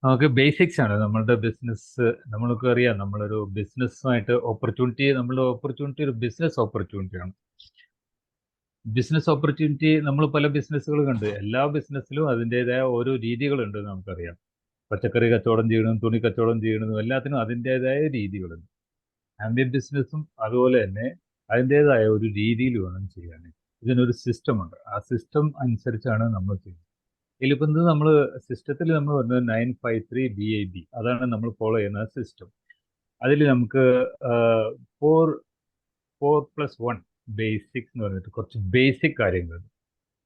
നമുക്ക് ബേസിക്സ് ആണ് നമ്മളുടെ ബിസിനസ്. നമ്മൾക്ക് അറിയാം, നമ്മളൊരു ബിസിനസ്സുമായിട്ട് നമ്മളുടെ ഓപ്പർച്യൂണിറ്റി ഒരു ബിസിനസ് ഓപ്പർച്യൂണിറ്റിയാണ്. ബിസിനസ് ഓപ്പർച്യൂണിറ്റി നമ്മൾ പല ബിസിനസ്സുകൾ കണ്ട്, എല്ലാ ബിസിനസ്സിലും അതിൻ്റെതായ ഓരോ രീതികളുണ്ട് നമുക്കറിയാം. പച്ചക്കറി കച്ചവടം ചെയ്യണം, തുണി കച്ചവടം ചെയ്യണം, എല്ലാത്തിനും അതിൻ്റെതായ രീതികളുണ്ട്. ആംബിയൻ ബിസിനസ്സും അതുപോലെ തന്നെ അതിൻ്റെതായ ഒരു രീതിയിൽ വേണം ചെയ്യാൻ. ഇതിനൊരു സിസ്റ്റം ഉണ്ട്, ആ സിസ്റ്റം അനുസരിച്ചാണ് നമ്മൾ ചെയ്യുന്നത്. ഇതിലിപ്പോൾ ഇത് നമ്മൾ സിസ്റ്റത്തിൽ നമ്മൾ പറഞ്ഞത് 953 BAB, അതാണ് നമ്മൾ ഫോളോ ചെയ്യുന്ന സിസ്റ്റം. അതിൽ നമുക്ക് 4+1 ബേസിക്സ് എന്ന് പറഞ്ഞിട്ട് കുറച്ച് ബേസിക് കാര്യങ്ങളുണ്ട്.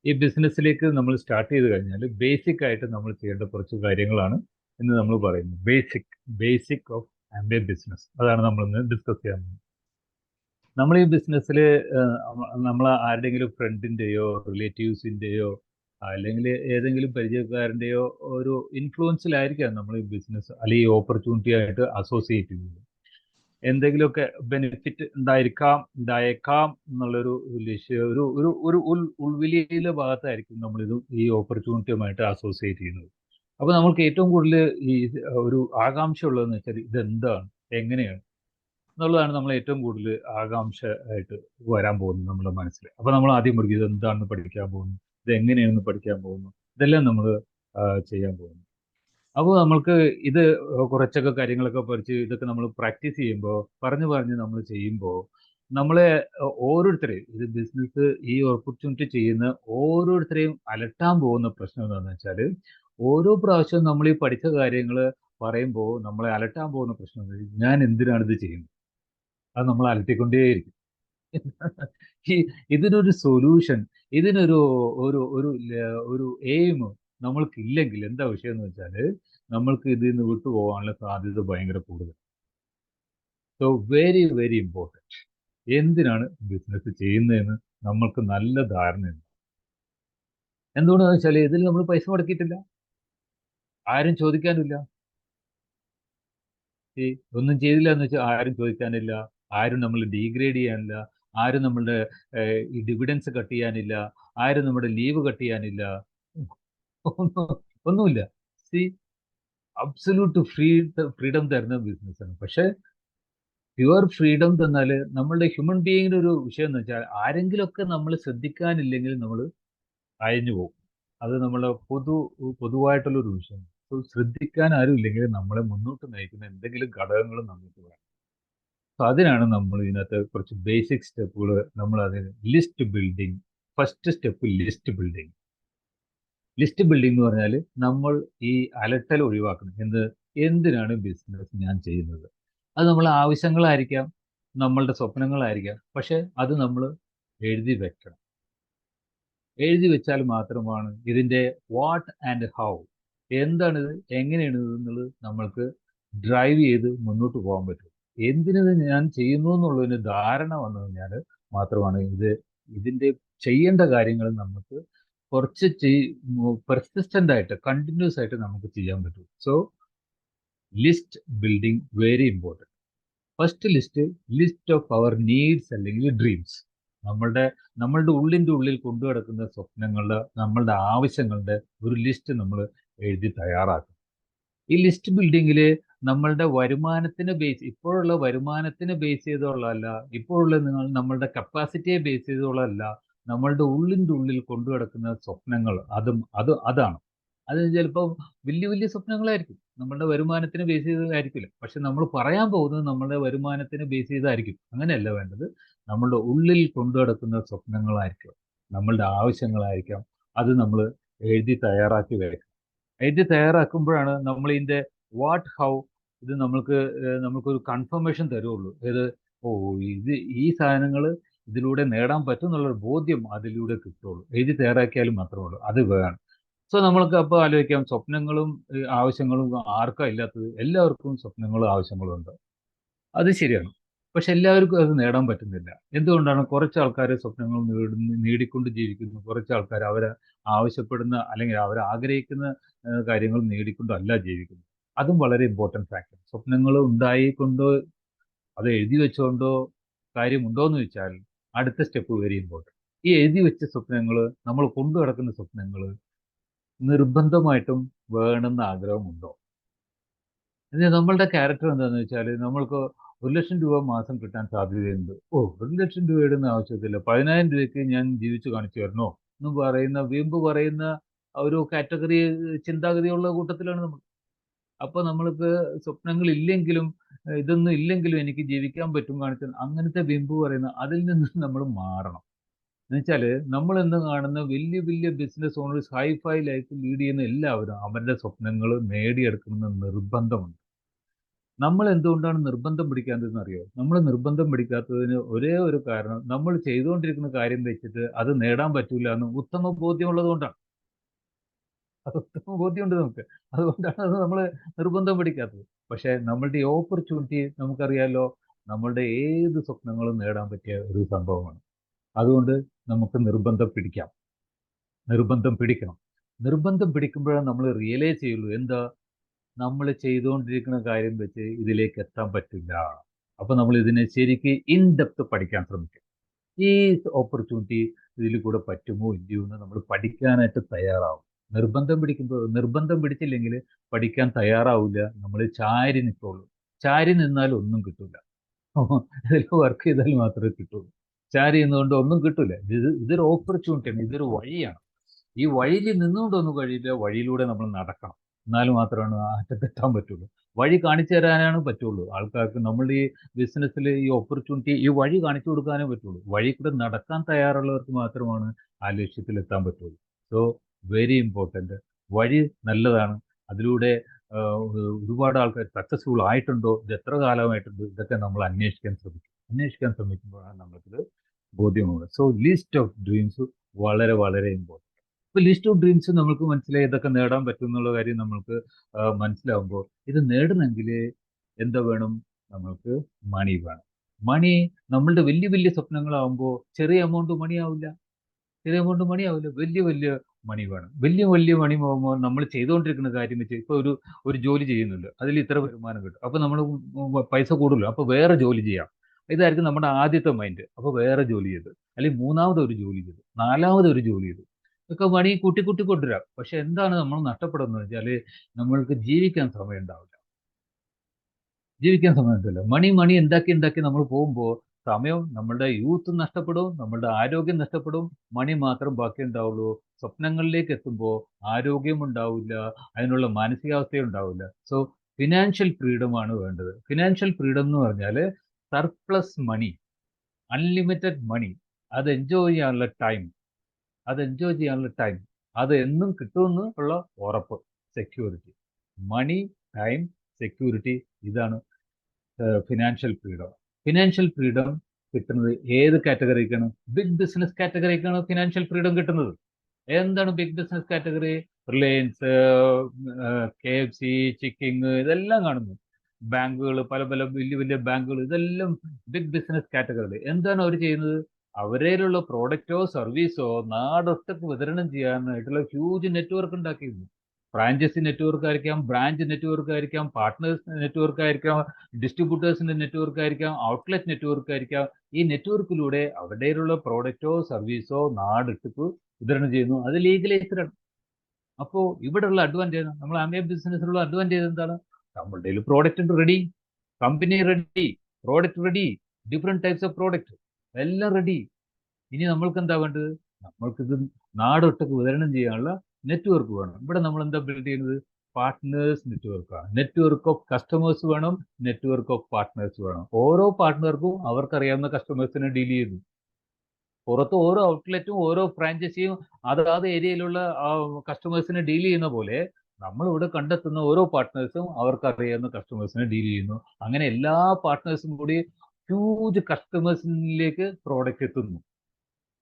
ഈ ബിസിനസ്സിലേക്ക് നമ്മൾ സ്റ്റാർട്ട് ചെയ്ത് കഴിഞ്ഞാൽ ബേസിക് ആയിട്ട് നമ്മൾ ചെയ്യേണ്ട കുറച്ച് കാര്യങ്ങളാണ് ഇന്ന് നമ്മൾ പറയുന്നത്. ബേസിക് ഓഫ് ആംബിയൻ ബിസിനസ്, അതാണ് നമ്മൾ ഇന്ന് ഡിസ്കസ് ചെയ്യാൻ പോകുന്നത്. നമ്മൾ ഈ ബിസിനസ്സിൽ നമ്മൾ ആരുടെയെങ്കിലും ഫ്രണ്ടിൻ്റെയോ റിലേറ്റീവ്സിൻ്റെയോ അല്ലെങ്കിൽ ഏതെങ്കിലും പരിചയക്കാരൻ്റെയോ ഒരു ഇൻഫ്ലുവൻസിലായിരിക്കാം നമ്മൾ ഈ ബിസിനസ് അല്ലെങ്കിൽ ഈ ഓപ്പർച്യൂണിറ്റി ആയിട്ട് അസോസിയേറ്റ് ചെയ്യുന്നത്. എന്തെങ്കിലുമൊക്കെ ബെനിഫിറ്റ് ഉണ്ടായേക്കാം എന്നുള്ളൊരു ലക്ഷ്യം, ഒരു ഒരു ഒരു ഉൾവിലിയിലെ ഭാഗത്തായിരിക്കും നമ്മളിത് ഈ ഓപ്പർച്യൂണിറ്റിയുമായിട്ട് അസോസിയേറ്റ് ചെയ്യുന്നത്. അപ്പോൾ നമ്മൾക്ക് ഏറ്റവും കൂടുതൽ ഈ ഒരു ആകാംക്ഷ ഉള്ളതെന്ന് വെച്ചാൽ ഇതെന്താണ്, എങ്ങനെയാണ് എന്നുള്ളതാണ് നമ്മൾ ഏറ്റവും കൂടുതൽ ആകാംക്ഷ ആയിട്ട് വരാൻ പോകുന്നത് നമ്മുടെ മനസ്സിൽ. അപ്പോൾ നമ്മൾ ആദ്യം പഠിക്കും ഇത് എന്താണെന്ന് പഠിക്കാൻ പോകുന്നു, ഇത് എങ്ങനെയാണെന്ന് പഠിക്കാൻ പോകുന്നു, ഇതെല്ലാം നമ്മൾ ചെയ്യാൻ പോകുന്നു. അപ്പോൾ നമ്മൾക്ക് ഇത് കുറച്ചൊക്കെ കാര്യങ്ങളൊക്കെ പഠിച്ച് ഇതൊക്കെ നമ്മൾ പ്രാക്ടീസ് ചെയ്യുമ്പോൾ, പറഞ്ഞ് നമ്മൾ ചെയ്യുമ്പോൾ, നമ്മളെ ഓരോരുത്തരെയും ഇത് ബിസിനസ് ഈ ഓപ്പർച്യൂണിറ്റി ചെയ്യുന്ന ഓരോരുത്തരെയും അലട്ടാൻ പോകുന്ന പ്രശ്നം എന്താണെന്ന് വെച്ചാൽ, ഓരോ പ്രാവശ്യവും നമ്മൾ ഈ പഠിച്ച കാര്യങ്ങൾ പറയുമ്പോൾ നമ്മളെ അലട്ടാൻ പോകുന്ന പ്രശ്നം എന്താ, ഞാൻ എന്തിനാണ് ഇത് ചെയ്യുന്നത്, അത് നമ്മൾ അലട്ടിക്കൊണ്ടേയിരിക്കും. ഈ ഇതിനൊരു സൊല്യൂഷൻ, ഇതിനൊരു ഒരു ഒരു ഒരു എയിം നമ്മൾക്കില്ലെങ്കിൽ എന്താ വിഷയം എന്ന് വെച്ചാൽ, നമ്മൾക്ക് ഇതിൽ നിന്ന് വിട്ടുപോകാനുള്ള സാധ്യത ഭയങ്കര കൂടുതൽ. സോ വെരി വെരി ഇമ്പോർട്ടൻറ്റ്, എന്തിനാണ് ബിസിനസ് ചെയ്യുന്നതെന്ന് നമ്മൾക്ക് നല്ല ധാരണയുണ്ട്. എന്തുകൊണ്ടാണെന്ന് വെച്ചാൽ ഇതിൽ നമ്മൾ പൈസ മുടക്കിയിട്ടില്ല, ആരും ചോദിക്കാനില്ല. ഈ ഒന്നും ചെയ്തില്ല എന്ന് വെച്ചാൽ ആരും ചോദിക്കാനില്ല, ആരും നമ്മൾ ഡീഗ്രേഡ് ചെയ്യാനില്ല, ആരും നമ്മളുടെ ഈ ഡിവിഡൻസ് കട്ട് ചെയ്യാനില്ല, ആരും നമ്മുടെ ലീവ് കട്ട് ചെയ്യാനില്ല, ഒന്നുമില്ല. സി, അബ്സല്യൂട്ട് ഫ്രീഡം തരുന്ന ബിസിനസ്സാണ്. പക്ഷേ പ്യുവർ ഫ്രീഡം തന്നാൽ നമ്മളുടെ ഹ്യൂമൻ ബീയിങ്ങിൻ്റെ ഒരു വിഷയം എന്ന് വെച്ചാൽ, ആരെങ്കിലുമൊക്കെ നമ്മൾ ശ്രദ്ധിക്കാനില്ലെങ്കിൽ നമ്മൾ അയഞ്ഞു പോകും. അത് നമ്മളെ പൊതുവായിട്ടുള്ളൊരു വിഷയമാണ്. സോ ശ്രദ്ധിക്കാൻ ആരും ഇല്ലെങ്കിൽ നമ്മളെ മുന്നോട്ട് നയിക്കുന്ന എന്തെങ്കിലും ഘടകങ്ങൾ നമുക്ക് വേണം. സോ അതിനാണ് നമ്മൾ ഇതിനകത്ത് കുറച്ച് ബേസിക് സ്റ്റെപ്പുകൾ നമ്മൾ അതിന് list building. First step list building. List building എന്ന് പറഞ്ഞാൽ നമ്മൾ ഈ അലട്ടൽ ഒഴിവാക്കണം. എന്തിനാണ് ബിസിനസ് ഞാൻ ചെയ്യുന്നത്? അത് നമ്മളെ ആവശ്യങ്ങളായിരിക്കാം, നമ്മളുടെ സ്വപ്നങ്ങളായിരിക്കാം. പക്ഷെ അത് നമ്മൾ എഴുതി വെക്കണം. എഴുതി വെച്ചാൽ മാത്രമാണ് ഇതിൻ്റെ വാട്ട് ആൻഡ് ഹൗ, എന്താണിത്, എങ്ങനെയാണിത് എന്നുള്ളത് നമ്മൾക്ക് ഡ്രൈവ് ചെയ്ത് മുന്നോട്ട് പോകാൻ പറ്റും. എന്തിനത് ഞാൻ ചെയ്യുന്നു എന്നുള്ളതിന് ധാരണ വന്നു കഴിഞ്ഞാൽ മാത്രമാണ് ഇതിൻ്റെ ചെയ്യേണ്ട കാര്യങ്ങൾ നമുക്ക് കുറച്ച് പെർസിസ്റ്റൻ്റ് ആയിട്ട് കണ്ടിന്യൂസ് ആയിട്ട് നമുക്ക് ചെയ്യാൻ പറ്റും. So list building very important. First list of our needs അല്ലെങ്കിൽ ഡ്രീംസ്. നമ്മളുടെ നമ്മളുടെ ഉള്ളിൽ കൊണ്ടു കിടക്കുന്ന സ്വപ്നങ്ങളുടെ, നമ്മളുടെ ആവശ്യങ്ങളുടെ ഒരു ലിസ്റ്റ് നമ്മൾ എഴുതി തയ്യാറാക്കും. ഈ ലിസ്റ്റ് ബിൽഡിങ്ങിൽ നമ്മളുടെ ഇപ്പോഴുള്ള വരുമാനത്തിനെ ബേസ് ചെയ്തുള്ളതല്ല, ഇപ്പോഴുള്ള നമ്മളുടെ കപ്പാസിറ്റിയെ ബേസ് ചെയ്തുള്ളതല്ല, നമ്മളുടെ ഉള്ളിൽ കൊണ്ടു കിടക്കുന്ന സ്വപ്നങ്ങൾ, അതാണ്. അത് ചിലപ്പോൾ വലിയ വലിയ സ്വപ്നങ്ങളായിരിക്കും, നമ്മളുടെ വരുമാനത്തിനെ ബേസ് ചെയ്തതായിരിക്കില്ല. പക്ഷെ നമ്മൾ പറയാൻ പോകുന്നത് നമ്മളുടെ വരുമാനത്തിനെ ബേസ് ചെയ്തായിരിക്കും. അങ്ങനെയല്ല വേണ്ടത്. നമ്മളുടെ ഉള്ളിൽ കൊണ്ടു കിടക്കുന്ന സ്വപ്നങ്ങളായിരിക്കും, നമ്മളുടെ ആവശ്യങ്ങളായിരിക്കാം. അത് നമ്മൾ എഴുതി തയ്യാറാക്കി വെക്കണം. എഴുതി തയ്യാറാക്കുമ്പോഴാണ് നമ്മൾ ഇതിൻ്റെ വാട്ട് ഹൗ ഇത് നമുക്കൊരു കൺഫർമേഷൻ തരുള്ളൂ. ഓ, ഇത് ഈ സാധനങ്ങൾ ഇതിലൂടെ നേടാൻ പറ്റും എന്നുള്ളൊരു ബോധ്യം അതിലൂടെ കിട്ടുള്ളൂ. എഴുതി തയ്യാറാക്കിയാലും മാത്രമേ ഉള്ളൂ. അത് വേണം. സോ നമ്മൾക്ക് അപ്പോൾ ആലോചിക്കാം, സ്വപ്നങ്ങളും ആവശ്യങ്ങളും ആർക്കാ ഇല്ലാത്തത്? എല്ലാവർക്കും സ്വപ്നങ്ങളും ആവശ്യങ്ങളും ഉണ്ട്. അത് ശരിയാണ്. പക്ഷെ എല്ലാവർക്കും അത് നേടാൻ പറ്റുന്നില്ല. എന്തുകൊണ്ടാണ്? കുറച്ച് ആൾക്കാർ സ്വപ്നങ്ങൾ നേടിക്കൊണ്ട് ജീവിക്കുന്നു, കുറച്ച് ആൾക്കാർ അവർ ആവശ്യപ്പെടുന്ന അല്ലെങ്കിൽ അവർ ആഗ്രഹിക്കുന്ന കാര്യങ്ങൾ നേടിക്കൊണ്ടല്ല ജീവിക്കുന്നത്. അതും വളരെ ഇമ്പോർട്ടൻറ്റ് ഫാക്ടർ. സ്വപ്നങ്ങൾ ഉണ്ടായിക്കൊണ്ടോ അത് എഴുതി വെച്ചുകൊണ്ടോ കാര്യമുണ്ടോ എന്ന് ചോദിച്ചാൽ, അടുത്ത സ്റ്റെപ്പ് വെരി ഇമ്പോർട്ടൻറ്റ്. ഈ എഴുതി വെച്ച സ്വപ്നങ്ങൾ, നമ്മൾ കൊണ്ടു നടക്കുന്ന സ്വപ്നങ്ങൾ നിർബന്ധമായിട്ടും വേണമെന്ന് ആഗ്രഹമുണ്ടോ? നമ്മളുടെ ക്യാരക്ടർ എന്താണെന്ന് വെച്ചാൽ നമ്മൾക്ക് 1,00,000 രൂപ മാസം കിട്ടാൻ സാധ്യതയുണ്ട്. ഓ, 1,00,000 രൂപയുടെ ഒന്നും ആവശ്യത്തില്ല, 10,000 രൂപയ്ക്ക് ഞാൻ ജീവിച്ചു കാണിച്ചു തരണോ എന്ന് പറയുന്ന വീമ്പ് പറയുന്ന ഒരു കാറ്റഗറി ചിന്താഗതിയുള്ള കൂട്ടത്തിലാണ് നമ്മൾ. അപ്പൊ നമ്മൾക്ക് സ്വപ്നങ്ങൾ ഇല്ലെങ്കിലും ഇതൊന്നും ഇല്ലെങ്കിലും എനിക്ക് ജീവിക്കാൻ പറ്റും കാണിച്ചു അങ്ങനത്തെ വീമ്പ് പറയുന്ന അതിൽ നിന്ന് നമ്മൾ മാറണം. എന്നുവെച്ചാല് നമ്മൾ ഇന്ന് കാണുന്ന വലിയ വലിയ business owners hi fi life lead ചെയ്യുന്ന എല്ലാവരും അവരുടെ സ്വപ്നങ്ങൾ നേടിയെടുക്കണമെന്ന് നിർബന്ധമുണ്ട്. നമ്മൾ എന്തുകൊണ്ടാണ് നിർബന്ധം പിടിക്കാത്തതെന്ന് അറിയോ? നമ്മൾ നിർബന്ധം പിടിക്കാത്തതിന് ഒരേ ഒരു കാരണം നമ്മൾ ചെയ്തുകൊണ്ടിരിക്കുന്ന കാര്യം വെച്ചിട്ട് അത് നേടാൻ പറ്റൂല എന്ന് ഉത്തമ ബോധ്യമുള്ളത് കൊണ്ടാണ്. അത് ഉത്തമ ബോധ്യമുണ്ട് നമുക്ക്. അതുകൊണ്ടാണ് അത് നമ്മൾ നിർബന്ധം പിടിക്കാത്തത്. പക്ഷേ നമ്മളുടെ ഈ ഓപ്പർച്യൂണിറ്റി നമുക്കറിയാലോ, നമ്മളുടെ ഏത് സ്വപ്നങ്ങളും നേടാൻ പറ്റിയ ഒരു സംഭവമാണ്. അതുകൊണ്ട് നമുക്ക് നിർബന്ധം പിടിക്കാം. നിർബന്ധം പിടിക്കണം. നിർബന്ധം പിടിക്കുമ്പോഴാണ് നമ്മൾ റിയലൈസ് ചെയ്യുള്ളൂ എന്താ നമ്മൾ ചെയ്തുകൊണ്ടിരിക്കുന്ന കാര്യം വെച്ച് ഇതിലേക്ക് എത്താൻ പറ്റില്ല. അപ്പൊ നമ്മൾ ഇതിനെ ശരിക്ക് ഇൻ ഡെപ്ത് പഠിക്കാൻ ശ്രമിക്കും. ഈ ഓപ്പർച്യൂണിറ്റി ഇതിൽ കൂടെ പറ്റുമോ ഇല്ലയോ എന്ന് നമ്മൾ പഠിക്കാനായിട്ട് തയ്യാറാവും. നിർബന്ധം പിടിച്ചില്ലെങ്കിൽ പഠിക്കാൻ തയ്യാറാവില്ല. നമ്മൾ ചാരി നിൽക്കുള്ളൂ. ചാരി നിന്നാൽ ഒന്നും കിട്ടില്ല. ഇതിൽ വർക്ക് ചെയ്താൽ മാത്രമേ കിട്ടുള്ളൂ. ചാരി നിന്നുകൊണ്ട് ഒന്നും കിട്ടില്ല. ഇതൊരു ഓപ്പർച്യൂണിറ്റിയാണ്, ഇതൊരു വഴിയാണ്. ഈ വഴിയിൽ നിന്നുകൊണ്ടൊന്നും കഴിയില്ല. വഴിയിലൂടെ നമ്മൾ നടക്കണം. എന്നാൽ മാത്രമാണ് ആ അറ്റത്തെത്താൻ പറ്റുള്ളൂ. വഴി കാണിച്ചു തരാനാണ് പറ്റുള്ളൂ ആൾക്കാർക്ക്. നമ്മളുടെ ഈ ബിസിനസ്സിൽ ഈ ഓപ്പർച്യൂണിറ്റി ഈ വഴി കാണിച്ചു കൊടുക്കാനേ പറ്റുള്ളൂ. വഴി കൂടെ നടക്കാൻ തയ്യാറുള്ളവർക്ക് മാത്രമാണ് ആ ലക്ഷ്യത്തിലെത്താൻ പറ്റുള്ളൂ. So very important. വഴി നല്ലതാണ്. അതിലൂടെ ഒരുപാട് ആൾക്കാർ സക്സസ്ഫുൾ ആയിട്ടുണ്ടോ, ഇത് എത്ര കാലമായിട്ടുണ്ട്, ഇതൊക്കെ നമ്മൾ അന്വേഷിക്കാൻ ശ്രമിക്കും. അന്വേഷിക്കാൻ ശ്രമിക്കുമ്പോഴാണ് നമുക്കിത് ബോധ്യമാവുന്നത്. സോ ലിസ്റ്റ് ഓഫ് ഡ്രീംസ് വളരെ വളരെ ഇമ്പോർട്ടൻ്റ്. ഇപ്പൊ ലിസ്റ്റ് ഓഫ് ഡ്രീംസ് നമുക്ക് മനസ്സിലായി ഇതൊക്കെ നേടാൻ പറ്റും എന്നുള്ള കാര്യം നമ്മൾക്ക് മനസ്സിലാവുമ്പോൾ ഇത് നേടണമെങ്കിൽ എന്താ വേണം? നമ്മൾക്ക് മണി വേണം. മണി നമ്മളുടെ വലിയ വലിയ സ്വപ്നങ്ങളാവുമ്പോൾ ചെറിയ എമൗണ്ട് മണി ആവില്ല. ചെറിയ എമൗണ്ട് മണി ആവില്ല. വലിയ വലിയ മണി വേണം. വലിയ വലിയ മണി പോകുമ്പോൾ നമ്മൾ ചെയ്തുകൊണ്ടിരിക്കുന്ന കാര്യം വെച്ച് ഇപ്പൊ ഒരു ഒരു ജോലി ചെയ്യുന്നുണ്ട്, അതിൽ ഇത്ര വരുമാനം കിട്ടും. അപ്പൊ നമ്മൾ പൈസ കൂടുതലോ, അപ്പൊ വേറെ ജോലി ചെയ്യാം. ഇതായിരിക്കും നമ്മുടെ ആദ്യത്തെ മൈൻഡ്. അപ്പൊ വേറെ ജോലി ചെയ്ത്, അല്ലെങ്കിൽ മൂന്നാമത് ഒരു ജോലി ചെയ്തു, നാലാമത് ഒരു ജോലി ചെയ്തു, ഇതൊക്കെ മണി കൂട്ടി കൂട്ടി കൊണ്ടുവരാം. പക്ഷെ എന്താണ് നമ്മൾ നഷ്ടപ്പെടുന്നത് വെച്ചാല് നമ്മൾക്ക് ജീവിക്കാൻ സമയം ഉണ്ടാവില്ല. ജീവിക്കാൻ സമയം ഉണ്ടാവില്ല. മണി മണി ഉണ്ടാക്കി ഉണ്ടാക്കി നമ്മൾ പോകുമ്പോൾ സമയം, നമ്മളുടെ യൂത്ത് നഷ്ടപ്പെടും, നമ്മളുടെ ആരോഗ്യം നഷ്ടപ്പെടും. മണി മാത്രം ബാക്കി ഉണ്ടാവുള്ളൂ. സ്വപ്നങ്ങളിലേക്ക് എത്തുമ്പോൾ ആരോഗ്യം ഉണ്ടാവില്ല, അതിനുള്ള മാനസികാവസ്ഥയും ഉണ്ടാവില്ല. സോ ഫിനാൻഷ്യൽ ഫ്രീഡം ആണ് വേണ്ടത്. ഫിനാൻഷ്യൽ ഫ്രീഡം എന്ന് പറഞ്ഞാൽ സർപ്ലസ് മണി, അൺലിമിറ്റഡ് മണി, അത് എൻജോയ് ചെയ്യാനുള്ള ടൈം, അത് എന്നും കിട്ടുമെന്ന് ഉള്ള ഉറപ്പ്, സെക്യൂരിറ്റി. മണി, ടൈം, സെക്യൂരിറ്റി, ഇതാണ് ഫിനാൻഷ്യൽ ഫ്രീഡം. ഫിനാൻഷ്യൽ ഫ്രീഡം കിട്ടുന്നത് ഏത് കാറ്റഗറിക്കാണ്? ബിഗ് ബിസിനസ് കാറ്റഗറിക്കാണ് ഫിനാൻഷ്യൽ ഫ്രീഡം കിട്ടുന്നത്. എന്താണ് big business category? Reliance, KFC, Chicking, ഇതെല്ലാം കാണുന്നു. ബാങ്കുകൾ, പല പല വലിയ വലിയ ബാങ്കുകൾ, ഇതെല്ലാം ബിഗ് ബിസിനസ് കാറ്റഗറി. എന്താണ് അവർ ചെയ്യുന്നത്? അവരേലുള്ള പ്രോഡക്റ്റോ സർവീസോ നാടൊട്ടക്ക് വിതരണം ചെയ്യാനായിട്ടുള്ള ഹ്യൂജ് നെറ്റ്വർക്ക് ഉണ്ടാക്കിയിരുന്നു. ഫ്രാഞ്ചൈസി നെറ്റ്വർക്ക് ആയിരിക്കാം, ബ്രാഞ്ച് നെറ്റ്വർക്ക് ആയിരിക്കാം, പാർട്ട്നേഴ്സ് നെറ്റ്വർക്ക് ആയിരിക്കാം, ഡിസ്ട്രിബ്യൂട്ടേഴ്സിന്റെ നെറ്റ്വർക്ക് ആയിരിക്കാം, ഔട്ട്ലെറ്റ് നെറ്റ്വർക്ക് ആയിരിക്കാം. ഈ നെറ്റ്വർക്കിലൂടെ അവരുടെയുള്ള പ്രോഡക്റ്റോ സർവീസോ നാടിട്ട് വിതരണം ചെയ്യുന്നു. അത് ലീഗലൈസ്ഡ് ആണ്. അപ്പോൾ ഇവിടെയുള്ള അഡ്വാൻറ്റേജ്, നമ്മൾ ആംബിയ ബിസിനസ്സിലുള്ള അഡ്വാൻറ്റേജ് എന്താണ്? നമ്മളുടെ product ready, company ready, product ready, different types of product എല്ലാം റെഡി. ഇനി നമ്മൾക്ക് എന്താ വേണ്ടത്? നമ്മൾക്കിത് നാടൊട്ടക്ക് വിതരണം ചെയ്യാനുള്ള നെറ്റ്വർക്ക് വേണം. ഇവിടെ നമ്മൾ എന്താ ബിൽഡ് ചെയ്യുന്നത്? പാർട്ട്നേഴ്സ് നെറ്റ്വർക്കാണ്. നെറ്റ്വർക്ക് ഓഫ് കസ്റ്റമേഴ്സ് വേണം, നെറ്റ്വർക്ക് ഓഫ് പാർട്ട്നേഴ്സ് വേണം. ഓരോ പാർട്ട്ണർക്കും അവർക്കറിയാവുന്ന കസ്റ്റമേഴ്സിനെ ഡീൽ ചെയ്യുന്നു. പുറത്ത് ഓരോ ഔട്ട്ലെറ്റും ഓരോ ഫ്രാഞ്ചൈസിയും അതാത് ഏരിയയിലുള്ള കസ്റ്റമേഴ്സിനെ ഡീൽ ചെയ്യുന്ന പോലെ നമ്മളിവിടെ കണ്ടെത്തുന്ന ഓരോ പാർട്ട്നേഴ്സും അവർക്കറിയാവുന്ന കസ്റ്റമേഴ്സിനെ ഡീൽ ചെയ്യുന്നു. അങ്ങനെ എല്ലാ പാർട്ട്നേഴ്സും കൂടി ഹ്യൂജ് കസ്റ്റമേഴ്സിലേക്ക് പ്രോഡക്റ്റ് എത്തുന്നു.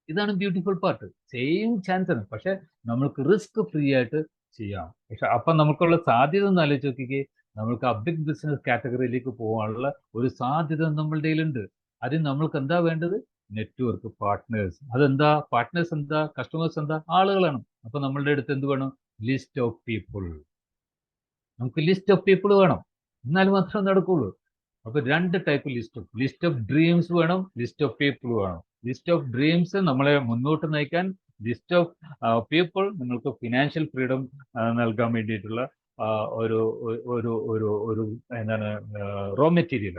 ഇതാണ് ബ്യൂട്ടിഫുൾ പാർട്ട്. സെയിം ചാൻസ് ആണ്, പക്ഷെ നമ്മൾക്ക് റിസ്ക് ഫ്രീ ആയിട്ട് ചെയ്യാം. പക്ഷെ അപ്പം നമുക്കുള്ള സാധ്യത ഒന്ന് ആലോചിച്ച് നോക്കിക്കേ. നമ്മൾക്ക് ആ ബിഗ് ബിസിനസ് കാറ്റഗറിയിലേക്ക് പോകാനുള്ള ഒരു സാധ്യത നമ്മളുടെ കയ്യിലുണ്ട്. അതിന് നമ്മൾക്ക് എന്താ വേണ്ടത്? Network, partners. അതെന്താ പാർട്ട്നേഴ്സ്? എന്താ കസ്റ്റമേഴ്സ്? എന്താ ആളുകളാണ്. അപ്പൊ നമ്മളുടെ അടുത്ത് എന്ത് വേണം? List of people. നമുക്ക് ലിസ്റ്റ് ഓഫ് പീപ്പിൾ വേണം, എന്നാൽ മാത്രമേ നടക്കുള്ളൂ. അപ്പൊ രണ്ട് ടൈപ്പ് ലിസ്റ്റ് ഓഫ് ഡ്രീംസ് വേണം, ലിസ്റ്റ് ഓഫ് പീപ്പിൾ വേണം. ലിസ്റ്റ് ഓഫ് ഡ്രീംസ് നമ്മളെ മുന്നോട്ട് നയിക്കാൻ, ലിസ്റ്റ് ഓഫ് പീപ്പിൾ നിങ്ങൾക്ക് ഫിനാൻഷ്യൽ ഫ്രീഡം നൽകാൻ വേണ്ടിയിട്ടുള്ള ഒരു ഒരു ഒരു ഒരു എന്താണ് റോ മെറ്റീരിയൽ.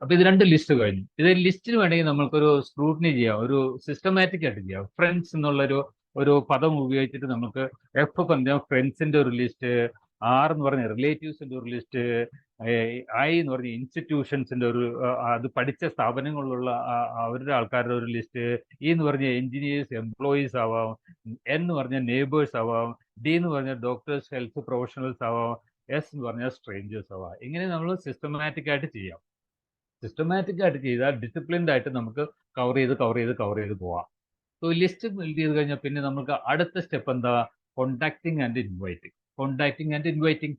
അപ്പൊ ഇത് രണ്ട് ലിസ്റ്റ് കഴിഞ്ഞു. ഇത് ലിസ്റ്റിന് വേണമെങ്കിൽ നമുക്കൊരു സ്ക്രൂട്ടിനി ചെയ്യാം, ഒരു സിസ്റ്റമാറ്റിക് ആയിട്ട് ചെയ്യാം. ഫ്രണ്ട്സ് എന്നുള്ളൊരു ഒരു പദം ഉപയോഗിച്ചിട്ട് നമുക്ക് എഫ് പറഞ്ഞ ഫ്രണ്ട്സിന്റെ ഒരു ലിസ്റ്റ്, ആർ എന്ന് പറഞ്ഞ റിലേറ്റീവ്സിന്റെ ഒരു ലിസ്റ്റ്, ഐ എന്ന് പറഞ്ഞ ഇൻസ്റ്റിറ്റ്യൂഷൻസിന്റെ ഒരു അത് പഠിച്ച സ്ഥാപനങ്ങളിലുള്ള അവരുടെ ആൾക്കാരുടെ ഒരു ലിസ്റ്റ്, ഇ എന്ന് പറഞ്ഞ എഞ്ചിനീയേഴ്സ് എംപ്ലോയീസ് ആവാം, എൻ എന്ന് പറഞ്ഞ നെയ്ബേഴ്സ് ആവാം, ഡി എന്ന് പറഞ്ഞ ഡോക്ടേഴ്സ് ഹെൽത്ത് പ്രൊഫഷണൽസ് ആവാം, എസ് എന്ന് പറഞ്ഞാൽ സ്ട്രേഞ്ചേഴ്സ് ആവാം. ഇങ്ങനെ നമ്മൾ സിസ്റ്റമാറ്റിക് ആയിട്ട് ചെയ്യാം. സിസ്റ്റമാറ്റിക് ആയിട്ട് ചെയ്താൽ ഡിസിപ്ലിൻഡ് ആയിട്ട് നമുക്ക് കവർ ചെയ്ത് പോവാം. സോ ലിസ്റ്റ് ബിൽഡ് ചെയ്ത് കഴിഞ്ഞാൽ പിന്നെ നമുക്ക് അടുത്ത സ്റ്റെപ്പ് എന്താ? Contacting and inviting. Contacting and inviting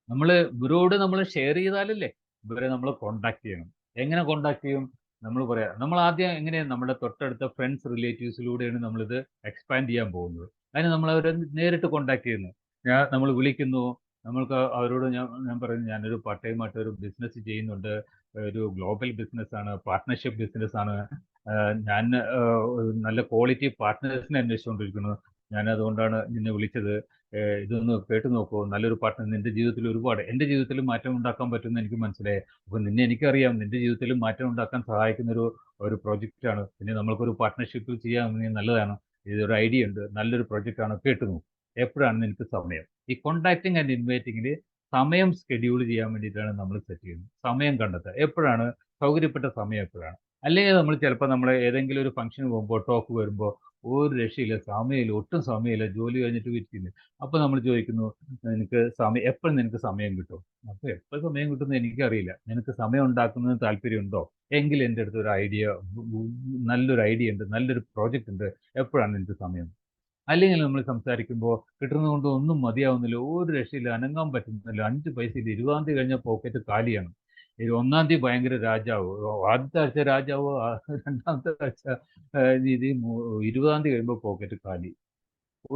നമ്മൾ ഇവരോട് നമ്മൾ ഷെയർ ചെയ്താലല്ലേ ഇവരെ നമ്മൾ കോണ്ടാക്ട് ചെയ്യണം. എങ്ങനെ കോണ്ടാക്ട് ചെയ്യും? നമ്മൾ പറയാം, നമ്മൾ ആദ്യം എങ്ങനെയാണ് നമ്മുടെ തൊട്ടടുത്ത ഫ്രണ്ട്സ് റിലേറ്റീവ്സിലൂടെയാണ് നമ്മളിത് എക്സ്പാൻഡ് ചെയ്യാൻ പോകുന്നത്. അതിന് നമ്മൾ അവരെ നേരിട്ട് കോണ്ടാക്ട് ചെയ്യുന്നു. നമ്മൾ വിളിക്കുന്നു, നമ്മൾക്ക് അവരോട് ഞാൻ പറയുന്നു, ഞാനൊരു പാർട്ട് ടൈം ആയിട്ട് ഒരു ബിസിനസ് ചെയ്യുന്നുണ്ട്, ഒരു ഗ്ലോബൽ ബിസിനസ്സാണ്, പാർട്ട്ണർഷിപ്പ് ബിസിനസ്സാണ്, ഞാൻ ഒരു നല്ല ക്വാളിറ്റി പാർട്ട്നേഴ്സിനെ അന്വേഷിച്ചുകൊണ്ടിരിക്കുന്നു, ഞാൻ അതുകൊണ്ടാണ് നിന്നെ വിളിച്ചത്, ഇതൊന്ന് കേട്ട് നോക്കൂ, നല്ലൊരു പാർട്ട്ണർ നിന്റെ ജീവിതത്തിൽ ഒരുപാട്, എൻ്റെ ജീവിതത്തിൽ മാറ്റം ഉണ്ടാക്കാൻ പറ്റുമെന്ന് എനിക്ക് മനസ്സിലായി. അപ്പോൾ നിന്നെ എനിക്കറിയാം, നിന്റെ ജീവിതത്തിൽ മാറ്റം ഉണ്ടാക്കാൻ സഹായിക്കുന്ന ഒരു പ്രോജക്റ്റാണ്, പിന്നെ നമ്മൾക്കൊരു പാർട്ട്ണർഷിപ്പ് ചെയ്യാമെങ്കിൽ നല്ലതാണ്, ഇതൊരു ഐഡിയ ഉണ്ട്, നല്ലൊരു പ്രോജക്റ്റാണ്, കേട്ടു നോക്കും, എപ്പോഴാണ് നിനക്ക് സമയം? ഈ കോണ്ടാക്ടിങ് ആൻഡ് ഇൻവൈറ്റിങ്ങിൽ സമയം ഷെഡ്യൂൾ ചെയ്യാൻ വേണ്ടിയിട്ടാണ് നമ്മൾ സെറ്റ് ചെയ്യുന്നത്. സമയം കണ്ടെത്തുക, എപ്പോഴാണ് സൗകര്യപ്പെട്ട സമയം എപ്പോഴാണ്. അല്ലെങ്കിൽ നമ്മൾ ചിലപ്പോൾ നമ്മൾ ഏതെങ്കിലും ഒരു ഫംഗ്ഷന് പോകുമ്പോൾ ടോക്ക് വരുമ്പോൾ ഒരു രക്ഷയില്ല, സമയമില്ല, ഒട്ടും സമയമില്ല, ജോലി കഴിഞ്ഞിട്ട് വീട്ടിൽ. അപ്പോൾ നമ്മൾ ചോദിക്കുന്നു, നിനക്ക് സമയം എപ്പോൾ നിനക്ക് സമയം കിട്ടും? അപ്പോൾ എപ്പോൾ സമയം കിട്ടുമെന്ന് എനിക്കറിയില്ല, നിനക്ക് സമയം ഉണ്ടാക്കുന്നതിന് താല്പര്യമുണ്ടോ? എങ്കിൽ എൻ്റെ അടുത്ത് ഒരു ഐഡിയ, നല്ലൊരു ഐഡിയ ഉണ്ട്, നല്ലൊരു പ്രോജക്റ്റ് ഉണ്ട്, എപ്പോഴാണ് നിനക്ക് സമയം? അല്ലെങ്കിൽ നമ്മൾ സംസാരിക്കുമ്പോൾ കിട്ടുന്നതുകൊണ്ട് ഒന്നും മതിയാവുന്നില്ല, ഒരു രക്ഷയില്ല, അനങ്ങാൻ പറ്റുന്നില്ല, 5 പൈസ ഇല്ല, 20-ാം തീയതി കഴിഞ്ഞാൽ പോക്കറ്റ് കാലിയാണ്. 1-ാം തീയതി ഭയങ്കര രാജാവ്, ആദ്യത്തെ ആഴ്ച രാജാവ്, രണ്ടാമത്തെ ആഴ്ച ഇത് 20-ാം തീയതി കഴിയുമ്പോൾ പോക്കറ്റ് കാലി,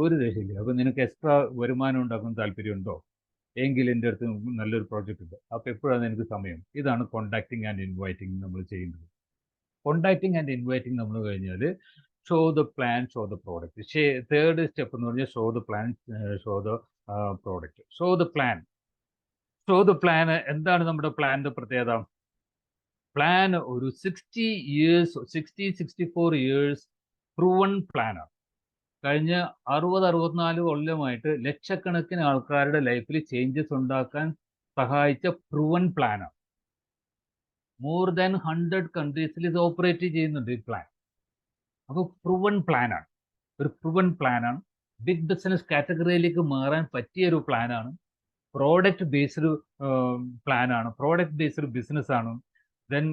ഒരു രക്ഷയില്ല. അപ്പോൾ നിനക്ക് എക്സ്ട്രാ വരുമാനം ഉണ്ടാക്കുന്ന താല്പര്യമുണ്ടോ? എങ്കിൽ എൻ്റെ അടുത്ത് നല്ലൊരു പ്രോജക്റ്റ് ഉണ്ട്, അപ്പോൾ എപ്പോഴാണ് നിനക്ക് സമയം? ഇതാണ് കോണ്ടാക്ടിങ് ആൻഡ് ഇൻവൈറ്റിംഗ് നമ്മൾ ചെയ്യുന്നത്. കോണ്ടാക്ടിങ് ആൻഡ് ഇൻവൈറ്റിംഗ് നമ്മൾ കഴിഞ്ഞാൽ show the plan, show the product. Third step എന്ന് പറഞ്ഞാൽ show the plan, show the product. Show the plan. Show the plan എന്താണ് നമ്മുടെ പ്ലാനിന്റെ പ്രത്യേകത? പ്ലാൻ ഒരു 64 ഇയേഴ്സ് പ്രൂവൺ പ്ലാനാണ്. കഴിഞ്ഞ 64 കൊല്ലമായിട്ട് ലക്ഷക്കണക്കിന് ആൾക്കാരുടെ ലൈഫിൽ ചേഞ്ചസ് ഉണ്ടാക്കാൻ സഹായിച്ച പ്രൂവൺ പ്ലാനാണ്. മോർ ദാൻ 100 കൺട്രീസിൽ ഇത് ഓപ്പറേറ്റ് ചെയ്യുന്നുണ്ട് ഈ പ്ലാൻ. അപ്പോൾ പ്രൂവൺ പ്ലാനാണ്, ഒരു പ്രൂവൺ പ്ലാനാണ്. ബിഗ് ബിസിനസ് കാറ്റഗറിയിലേക്ക് മാറാൻ പറ്റിയ ഒരു പ്ലാനാണ്. പ്രോഡക്റ്റ് ബേസ്ഡ് പ്ലാനാണ്, പ്രോഡക്റ്റ് ബേസ്ഡ് ബിസിനസ്സാണ്. ദെൻ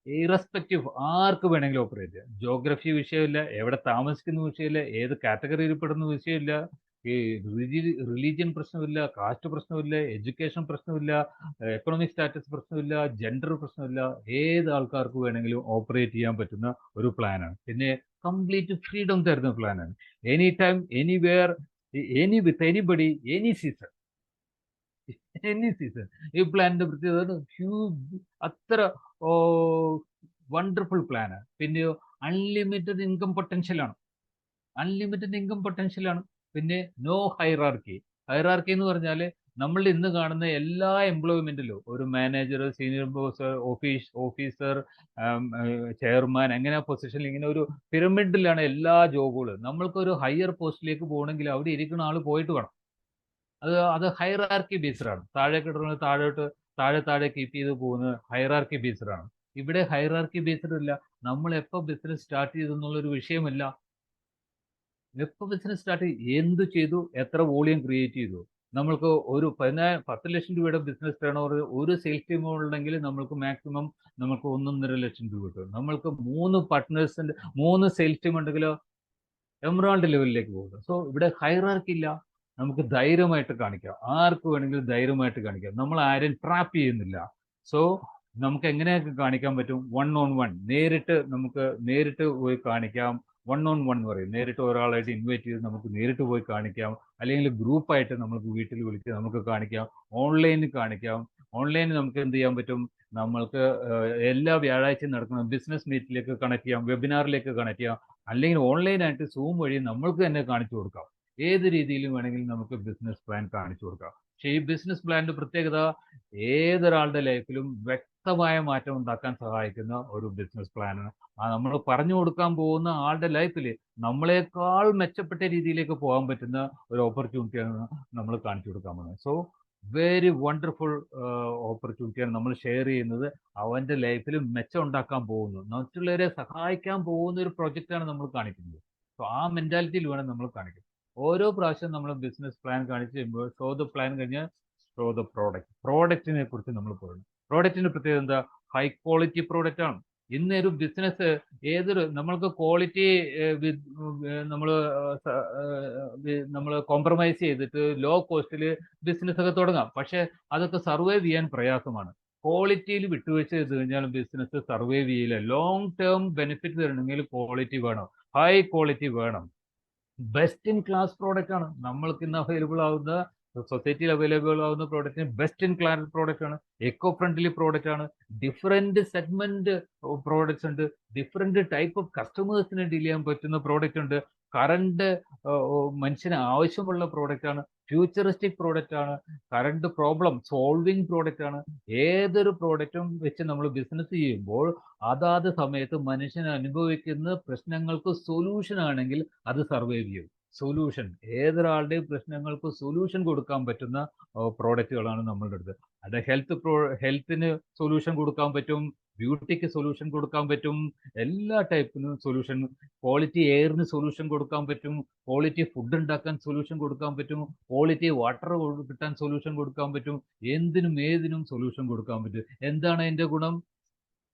ഇറസ്പെക്റ്റീവ് ആർക്ക് വേണമെങ്കിലും ഓപ്പറേറ്റ് ചെയ്യാം. ജോഗ്രഫി വിഷയമില്ല, എവിടെ താമസിക്കുന്ന വിഷയമില്ല, ഏത് കാറ്റഗറിയിൽ പെടുന്ന വിഷയമില്ല, ഈ റിലീജിയൻ പ്രശ്നമില്ല, കാസ്റ്റ് പ്രശ്നമില്ല, എഡ്യൂക്കേഷൻ പ്രശ്നമില്ല, എക്കണോമിക് സ്റ്റാറ്റസ് പ്രശ്നമില്ല, ജെൻഡർ പ്രശ്നമില്ല, ഏത് ആൾക്കാർക്ക് വേണമെങ്കിലും ഓപ്പറേറ്റ് ചെയ്യാൻ പറ്റുന്ന ഒരു പ്ലാനാണ്. പിന്നെ കംപ്ലീറ്റ് ഫ്രീഡം തരുന്ന പ്ലാനാണ്. Any time, anywhere, any with anybody, any season. ഈ പ്ലാനിന്റെ പ്രത്യേകത അത്ര വണ്ടർഫുൾ പ്ലാനാണ്. പിന്നെയോ അൺലിമിറ്റഡ് ഇൻകം പൊട്ടൻഷ്യലാണ്. അൺലിമിറ്റഡ് ഇൻകം പൊട്ടൻഷ്യലാണ്. പിന്നെ നോ ഹൈറാർക്കി. ഹൈറാർക്കി എന്ന് പറഞ്ഞാൽ നമ്മൾ ഇന്ന് കാണുന്ന എല്ലാ എംപ്ലോയ്മെന്റിലും ഒരു manager, senior boss, officer, chairman, അങ്ങനെ പൊസിഷനിൽ ഇങ്ങനെ ഒരു പിരമിഡിലാണ് എല്ലാ ജോബുകളും. നമ്മൾക്കൊരു ഹയർ പോസ്റ്റിലേക്ക് പോകണമെങ്കിൽ അവിടെ ഇരിക്കുന്ന ആൾ പോയിട്ട് വേണം. അത് ഹൈറാർക്കി ബേസ്ഡാണ്. താഴെ കിടക്കുന്നത് താഴെ കീപ്പ് ചെയ്ത് പോകുന്നത് ഹൈറാർക്കി ബേസ്ഡാണ്. ഇവിടെ ഹൈറാർക്കി ബേസ്ഡ് അല്ല. നമ്മൾ എപ്പോൾ ബിസിനസ് സ്റ്റാർട്ട് ചെയ്തു എന്നുള്ളൊരു വിഷയമല്ല. എപ്പോൾ ബിസിനസ് സ്റ്റാർട്ട് ചെയ്തു, എന്ത് ചെയ്തു, എത്ര വോളിയം ക്രിയേറ്റ് ചെയ്തു. നമ്മൾക്ക് ഒരു 10 ലക്ഷം രൂപയുടെ ബിസിനസ് ടേൺ ഓവർ ഒരു സെയിൽസ് ടീം ഉണ്ടെങ്കിൽ നമ്മൾക്ക് മാക്സിമം നമുക്ക് 1.5 ലക്ഷം രൂപ കിട്ടും. നമ്മൾക്ക് 3 പാർട്ട്നേഴ്സിന്റെ 3 സെയിൽസ് ടീം ഉണ്ടെങ്കിലോ എമറാൾഡ് ലെവലിലേക്ക് പോകുക. സോ ഇവിടെ ഹൈറാർക്കി ഇല്ല. നമുക്ക് ധൈര്യമായിട്ട് കാണിക്കാം, ആർക്ക് വേണമെങ്കിലും ധൈര്യമായിട്ട് കാണിക്കാം. നമ്മൾ ആരെയും ട്രാപ്പ് ചെയ്യുന്നില്ല. സോ നമുക്ക് എങ്ങനെയൊക്കെ കാണിക്കാൻ പറ്റും? 1-on-1 നേരിട്ട് പോയി കാണിക്കാം. 1-on-1 എന്ന് പറയും, നേരിട്ട് ഒരാളായിട്ട് ഇൻവൈറ്റ് ചെയ്ത് നമുക്ക് നേരിട്ട് പോയി കാണിക്കാം. അല്ലെങ്കിൽ ഗ്രൂപ്പായിട്ട് നമുക്ക് വീട്ടിൽ വിളിച്ച് നമുക്ക് കാണിക്കാം. ഓൺലൈനിൽ കാണിക്കാം. ഓൺലൈനിൽ നമുക്ക് എന്ത് ചെയ്യാൻ പറ്റും? നമ്മൾക്ക് എല്ലാ വ്യാഴാഴ്ചയും നടക്കുന്ന ബിസിനസ് മീറ്റിലേക്ക് കണക്ട് ചെയ്യാം, വെബിനാറിലേക്ക് കണക്ട് ചെയ്യാം. അല്ലെങ്കിൽ ഓൺലൈനായിട്ട് സൂം വഴി നമ്മൾക്ക് തന്നെ കാണിച്ചു കൊടുക്കാം. ഏത് രീതിയിലും വേണമെങ്കിലും നമുക്ക് ബിസിനസ് പ്ലാൻ കാണിച്ചു കൊടുക്കാം. പക്ഷേ ഈ ബിസിനസ് പ്ലാനിന്റെ പ്രത്യേകത ഏതൊരാളുടെ ലൈഫിലും വ്യക്തമായ മാറ്റം ഉണ്ടാക്കാൻ സഹായിക്കുന്ന ഒരു ബിസിനസ് പ്ലാനാണ്. നമ്മൾ പറഞ്ഞു കൊടുക്കാൻ പോകുന്ന ആളുടെ ലൈഫിൽ നമ്മളെക്കാൾ മെച്ചപ്പെട്ട രീതിയിലേക്ക് പോകാൻ പറ്റുന്ന ഒരു ഓപ്പർച്യൂണിറ്റിയാണ് നമ്മൾ കാണിച്ചു കൊടുക്കാൻ പോകുന്നത്. സോ വെരി വണ്ടർഫുൾ ഓപ്പർച്യൂണിറ്റിയാണ് നമ്മൾ ഷെയർ ചെയ്യുന്നത്. അവൻ്റെ ലൈഫിൽ മെച്ചം ഉണ്ടാക്കാൻ പോകുന്നു, മറ്റുള്ളവരെ സഹായിക്കാൻ പോകുന്ന ഒരു പ്രൊജക്റ്റാണ് നമ്മൾ കാണിക്കുന്നത്. സോ ആ മെൻറ്റാലിറ്റിയിൽ വേണം നമ്മൾ കാണിക്കാൻ. ഓരോ പ്രാവശ്യം നമ്മൾ ബിസിനസ് പ്ലാൻ കാണിച്ച് കഴിയുമ്പോൾ ഷോ ദ പ്ലാൻ കഴിഞ്ഞാൽ ഷോ ദ പ്രോഡക്റ്റ്. പ്രോഡക്റ്റിനെ കുറിച്ച് നമ്മൾ പറയണം. പ്രോഡക്റ്റിന്റെ പ്രത്യേകത എന്താ? ഹൈ ക്വാളിറ്റി പ്രോഡക്റ്റ് ആണ്. ഇന്ന് ഒരു ബിസിനസ് ഏതൊരു നമ്മൾക്ക് ക്വാളിറ്റി നമ്മൾ കോംപ്രമൈസ് ചെയ്തിട്ട് ലോ കോസ്റ്റിൽ ബിസിനസ് ഒക്കെ തുടങ്ങാം. പക്ഷെ അതൊക്കെ സർവൈവ് ചെയ്യാൻ പ്രയാസമാണ്. ക്വാളിറ്റിയിൽ വിട്ടുവീഴ്ച ചെയ്ത് കഴിഞ്ഞാൽ ബിസിനസ് സർവൈവ് ചെയ്യില്ല. ലോങ് ടേം ബെനിഫിറ്റ് തരണമെങ്കിൽ ക്വാളിറ്റി വേണം, ഹൈ ക്വാളിറ്റി വേണം. ബെസ്റ്റ് ഇൻ ക്ലാസ് പ്രോഡക്റ്റ് ആണ് നമ്മൾക്ക് ഇന്ന് അവൈലബിൾ ആവുന്ന സൊസൈറ്റിയിൽ അവൈലബിൾ ആവുന്ന പ്രോഡക്റ്റിന് ബെസ്റ്റ് ഇൻ ക്ലാസ് പ്രോഡക്റ്റ് ആണ്, എക്കോ ഫ്രണ്ട്ലി പ്രോഡക്റ്റ് ആണ്. ഡിഫറെന്റ് സെഗ്മെന്റ് പ്രോഡക്ട്സ് ഉണ്ട്, ഡിഫറെന്റ് ടൈപ്പ് ഓഫ് കസ്റ്റമേഴ്സിനെ ഡീൽ ചെയ്യാൻ പറ്റുന്ന പ്രോഡക്റ്റ് ഉണ്ട്. കറണ്ട് മനുഷ്യന് ആവശ്യമുള്ള പ്രോഡക്റ്റ് ആണ്, ഫ്യൂച്ചറിസ്റ്റിക് പ്രോഡക്റ്റ് ആണ്, കറണ്ട് പ്രോബ്ലം സോൾവിങ് പ്രോഡക്റ്റ് ആണ്. ഏതൊരു പ്രോഡക്റ്റും വെച്ച് നമ്മൾ ബിസിനസ് ചെയ്യുമ്പോൾ അതാത് സമയത്ത് മനുഷ്യൻ അനുഭവിക്കുന്ന പ്രശ്നങ്ങൾക്ക് സൊല്യൂഷൻ ആണെങ്കിൽ അത് സർവൈവ് ചെയ്യും. സൊല്യൂഷൻ, ഏതൊരാളുടെയും പ്രശ്നങ്ങൾക്ക് സൊല്യൂഷൻ കൊടുക്കാൻ പറ്റുന്ന പ്രോഡക്റ്റുകളാണ് നമ്മളുടെ അടുത്ത്. അത് ഹെൽത്തിന് സൊല്യൂഷൻ കൊടുക്കാൻ പറ്റും, ബ്യൂട്ടിക്ക് സൊല്യൂഷൻ കൊടുക്കാൻ പറ്റും, എല്ലാ ടൈപ്പിനും സൊല്യൂഷൻ. ക്വാളിറ്റി എയറിന് സൊല്യൂഷൻ കൊടുക്കാൻ പറ്റും, ക്വാളിറ്റി ഫുഡ് ഉണ്ടാക്കാൻ സൊല്യൂഷൻ കൊടുക്കാൻ പറ്റും, ക്വാളിറ്റി വാട്ടർ കിട്ടാൻ സൊല്യൂഷൻ കൊടുക്കാൻ പറ്റും, എന്തിനും ഏതിനും സൊല്യൂഷൻ കൊടുക്കാൻ പറ്റും. എന്താണ് അതിൻ്റെ ഗുണം?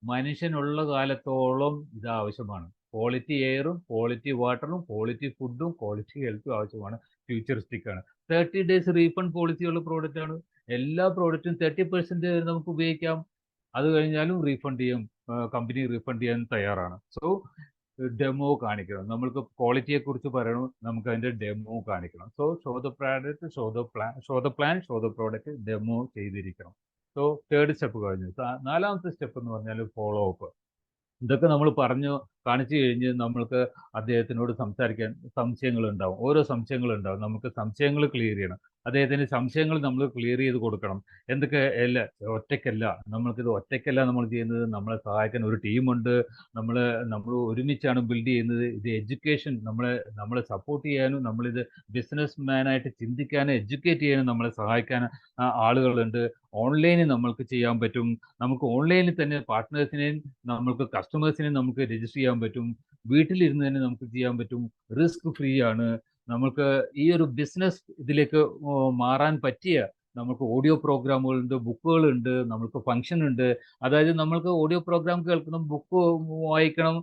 മനുഷ്യനുള്ള കാലത്തോളം ഇത് ആവശ്യമാണ്. ക്വാളിറ്റി എയറും ക്വാളിറ്റി വാട്ടറും ക്വാളിറ്റി ഫുഡും ക്വാളിറ്റി ഹെൽത്തും ആവശ്യമാണ്. ഫ്യൂച്ചറിസ്റ്റിക് ആണ്. 30 ഡേയ്സ് റീഫണ്ട് പോളിസിയുള്ള പ്രോഡക്റ്റ് ആണ്. എല്ലാ പ്രോഡക്റ്റും 30% നമുക്ക് ഉപയോഗിക്കാം. അത് കഴിഞ്ഞാലും റീഫണ്ട് ചെയ്യും, കമ്പനി റീഫണ്ട് ചെയ്യാൻ തയ്യാറാണ്. സോ ഡെമോ കാണിക്കണം. നമ്മൾക്ക് ക്വാളിറ്റിയെ കുറിച്ച് പറയണം, നമുക്ക് അതിന്റെ ഡെമോ കാണിക്കണം. So show the product, show the plan, show the product, demo ചെയ്തിരിക്കണം. സോ തേർഡ് സ്റ്റെപ്പ് കഴിഞ്ഞു. നാലാമത്തെ സ്റ്റെപ്പ് എന്ന് പറഞ്ഞാൽ ഫോളോ അപ്പ്. ഇതൊക്കെ നമ്മൾ പറഞ്ഞു കാണിച്ചു കഴിഞ്ഞ് നമ്മൾക്ക് അദ്ദേഹത്തിനോട് സംസാരിക്കാൻ സംശയങ്ങളുണ്ടാവും. ഓരോ സംശയങ്ങളുണ്ടാവും. നമുക്ക് സംശയങ്ങൾ ക്ലിയർ ചെയ്യണം. അദ്ദേഹത്തിന് സംശയങ്ങൾ നമ്മൾ ക്ലിയർ ചെയ്ത് കൊടുക്കണം. എന്തൊക്കെ ഒറ്റയ്ക്കല്ല, നമ്മൾക്കിത് ഒറ്റയ്ക്കല്ല നമ്മൾ ചെയ്യുന്നത്. നമ്മളെ സഹായിക്കാൻ ഒരു ടീമുണ്ട്. നമ്മൾ ഒരുമിച്ചാണ് ബിൽഡ് ചെയ്യുന്നത്. ഇത് എഡ്യൂക്കേഷൻ, നമ്മളെ സപ്പോർട്ട് ചെയ്യാനും നമ്മളിത് ബിസിനസ് മാനായിട്ട് ചിന്തിക്കാനും എഡ്യൂക്കേറ്റ് ചെയ്യാനും നമ്മളെ സഹായിക്കാൻ ആളുകളുണ്ട്. ഓൺലൈനിൽ നമ്മൾക്ക് ചെയ്യാൻ പറ്റും. നമുക്ക് ഓൺലൈനിൽ തന്നെ പാർട്ട്നേഴ്സിനെയും നമ്മൾക്ക് കസ്റ്റമേഴ്സിനെ നമുക്ക് രജിസ്റ്റർ ചെയ്യാൻ പറ്റും. വീട്ടിലിരുന്ന് തന്നെ നമുക്ക് ചെയ്യാൻ പറ്റും. റിസ്ക് ഫ്രീ ആണ്. നമുക്ക് ഈ ഒരു ബിസിനസ് ഇതിലേക്ക് മാറാൻ പറ്റിയ നമുക്ക് ഓഡിയോ പ്രോഗ്രാമുകളുണ്ട്, ബുക്കുകളുണ്ട്, നമുക്ക് ഫംഗ്ഷൻ ഉണ്ട്. അതായത് നമ്മൾക്ക് ഓഡിയോ പ്രോഗ്രാം കേൾക്കണം, ബുക്ക് വായിക്കണം,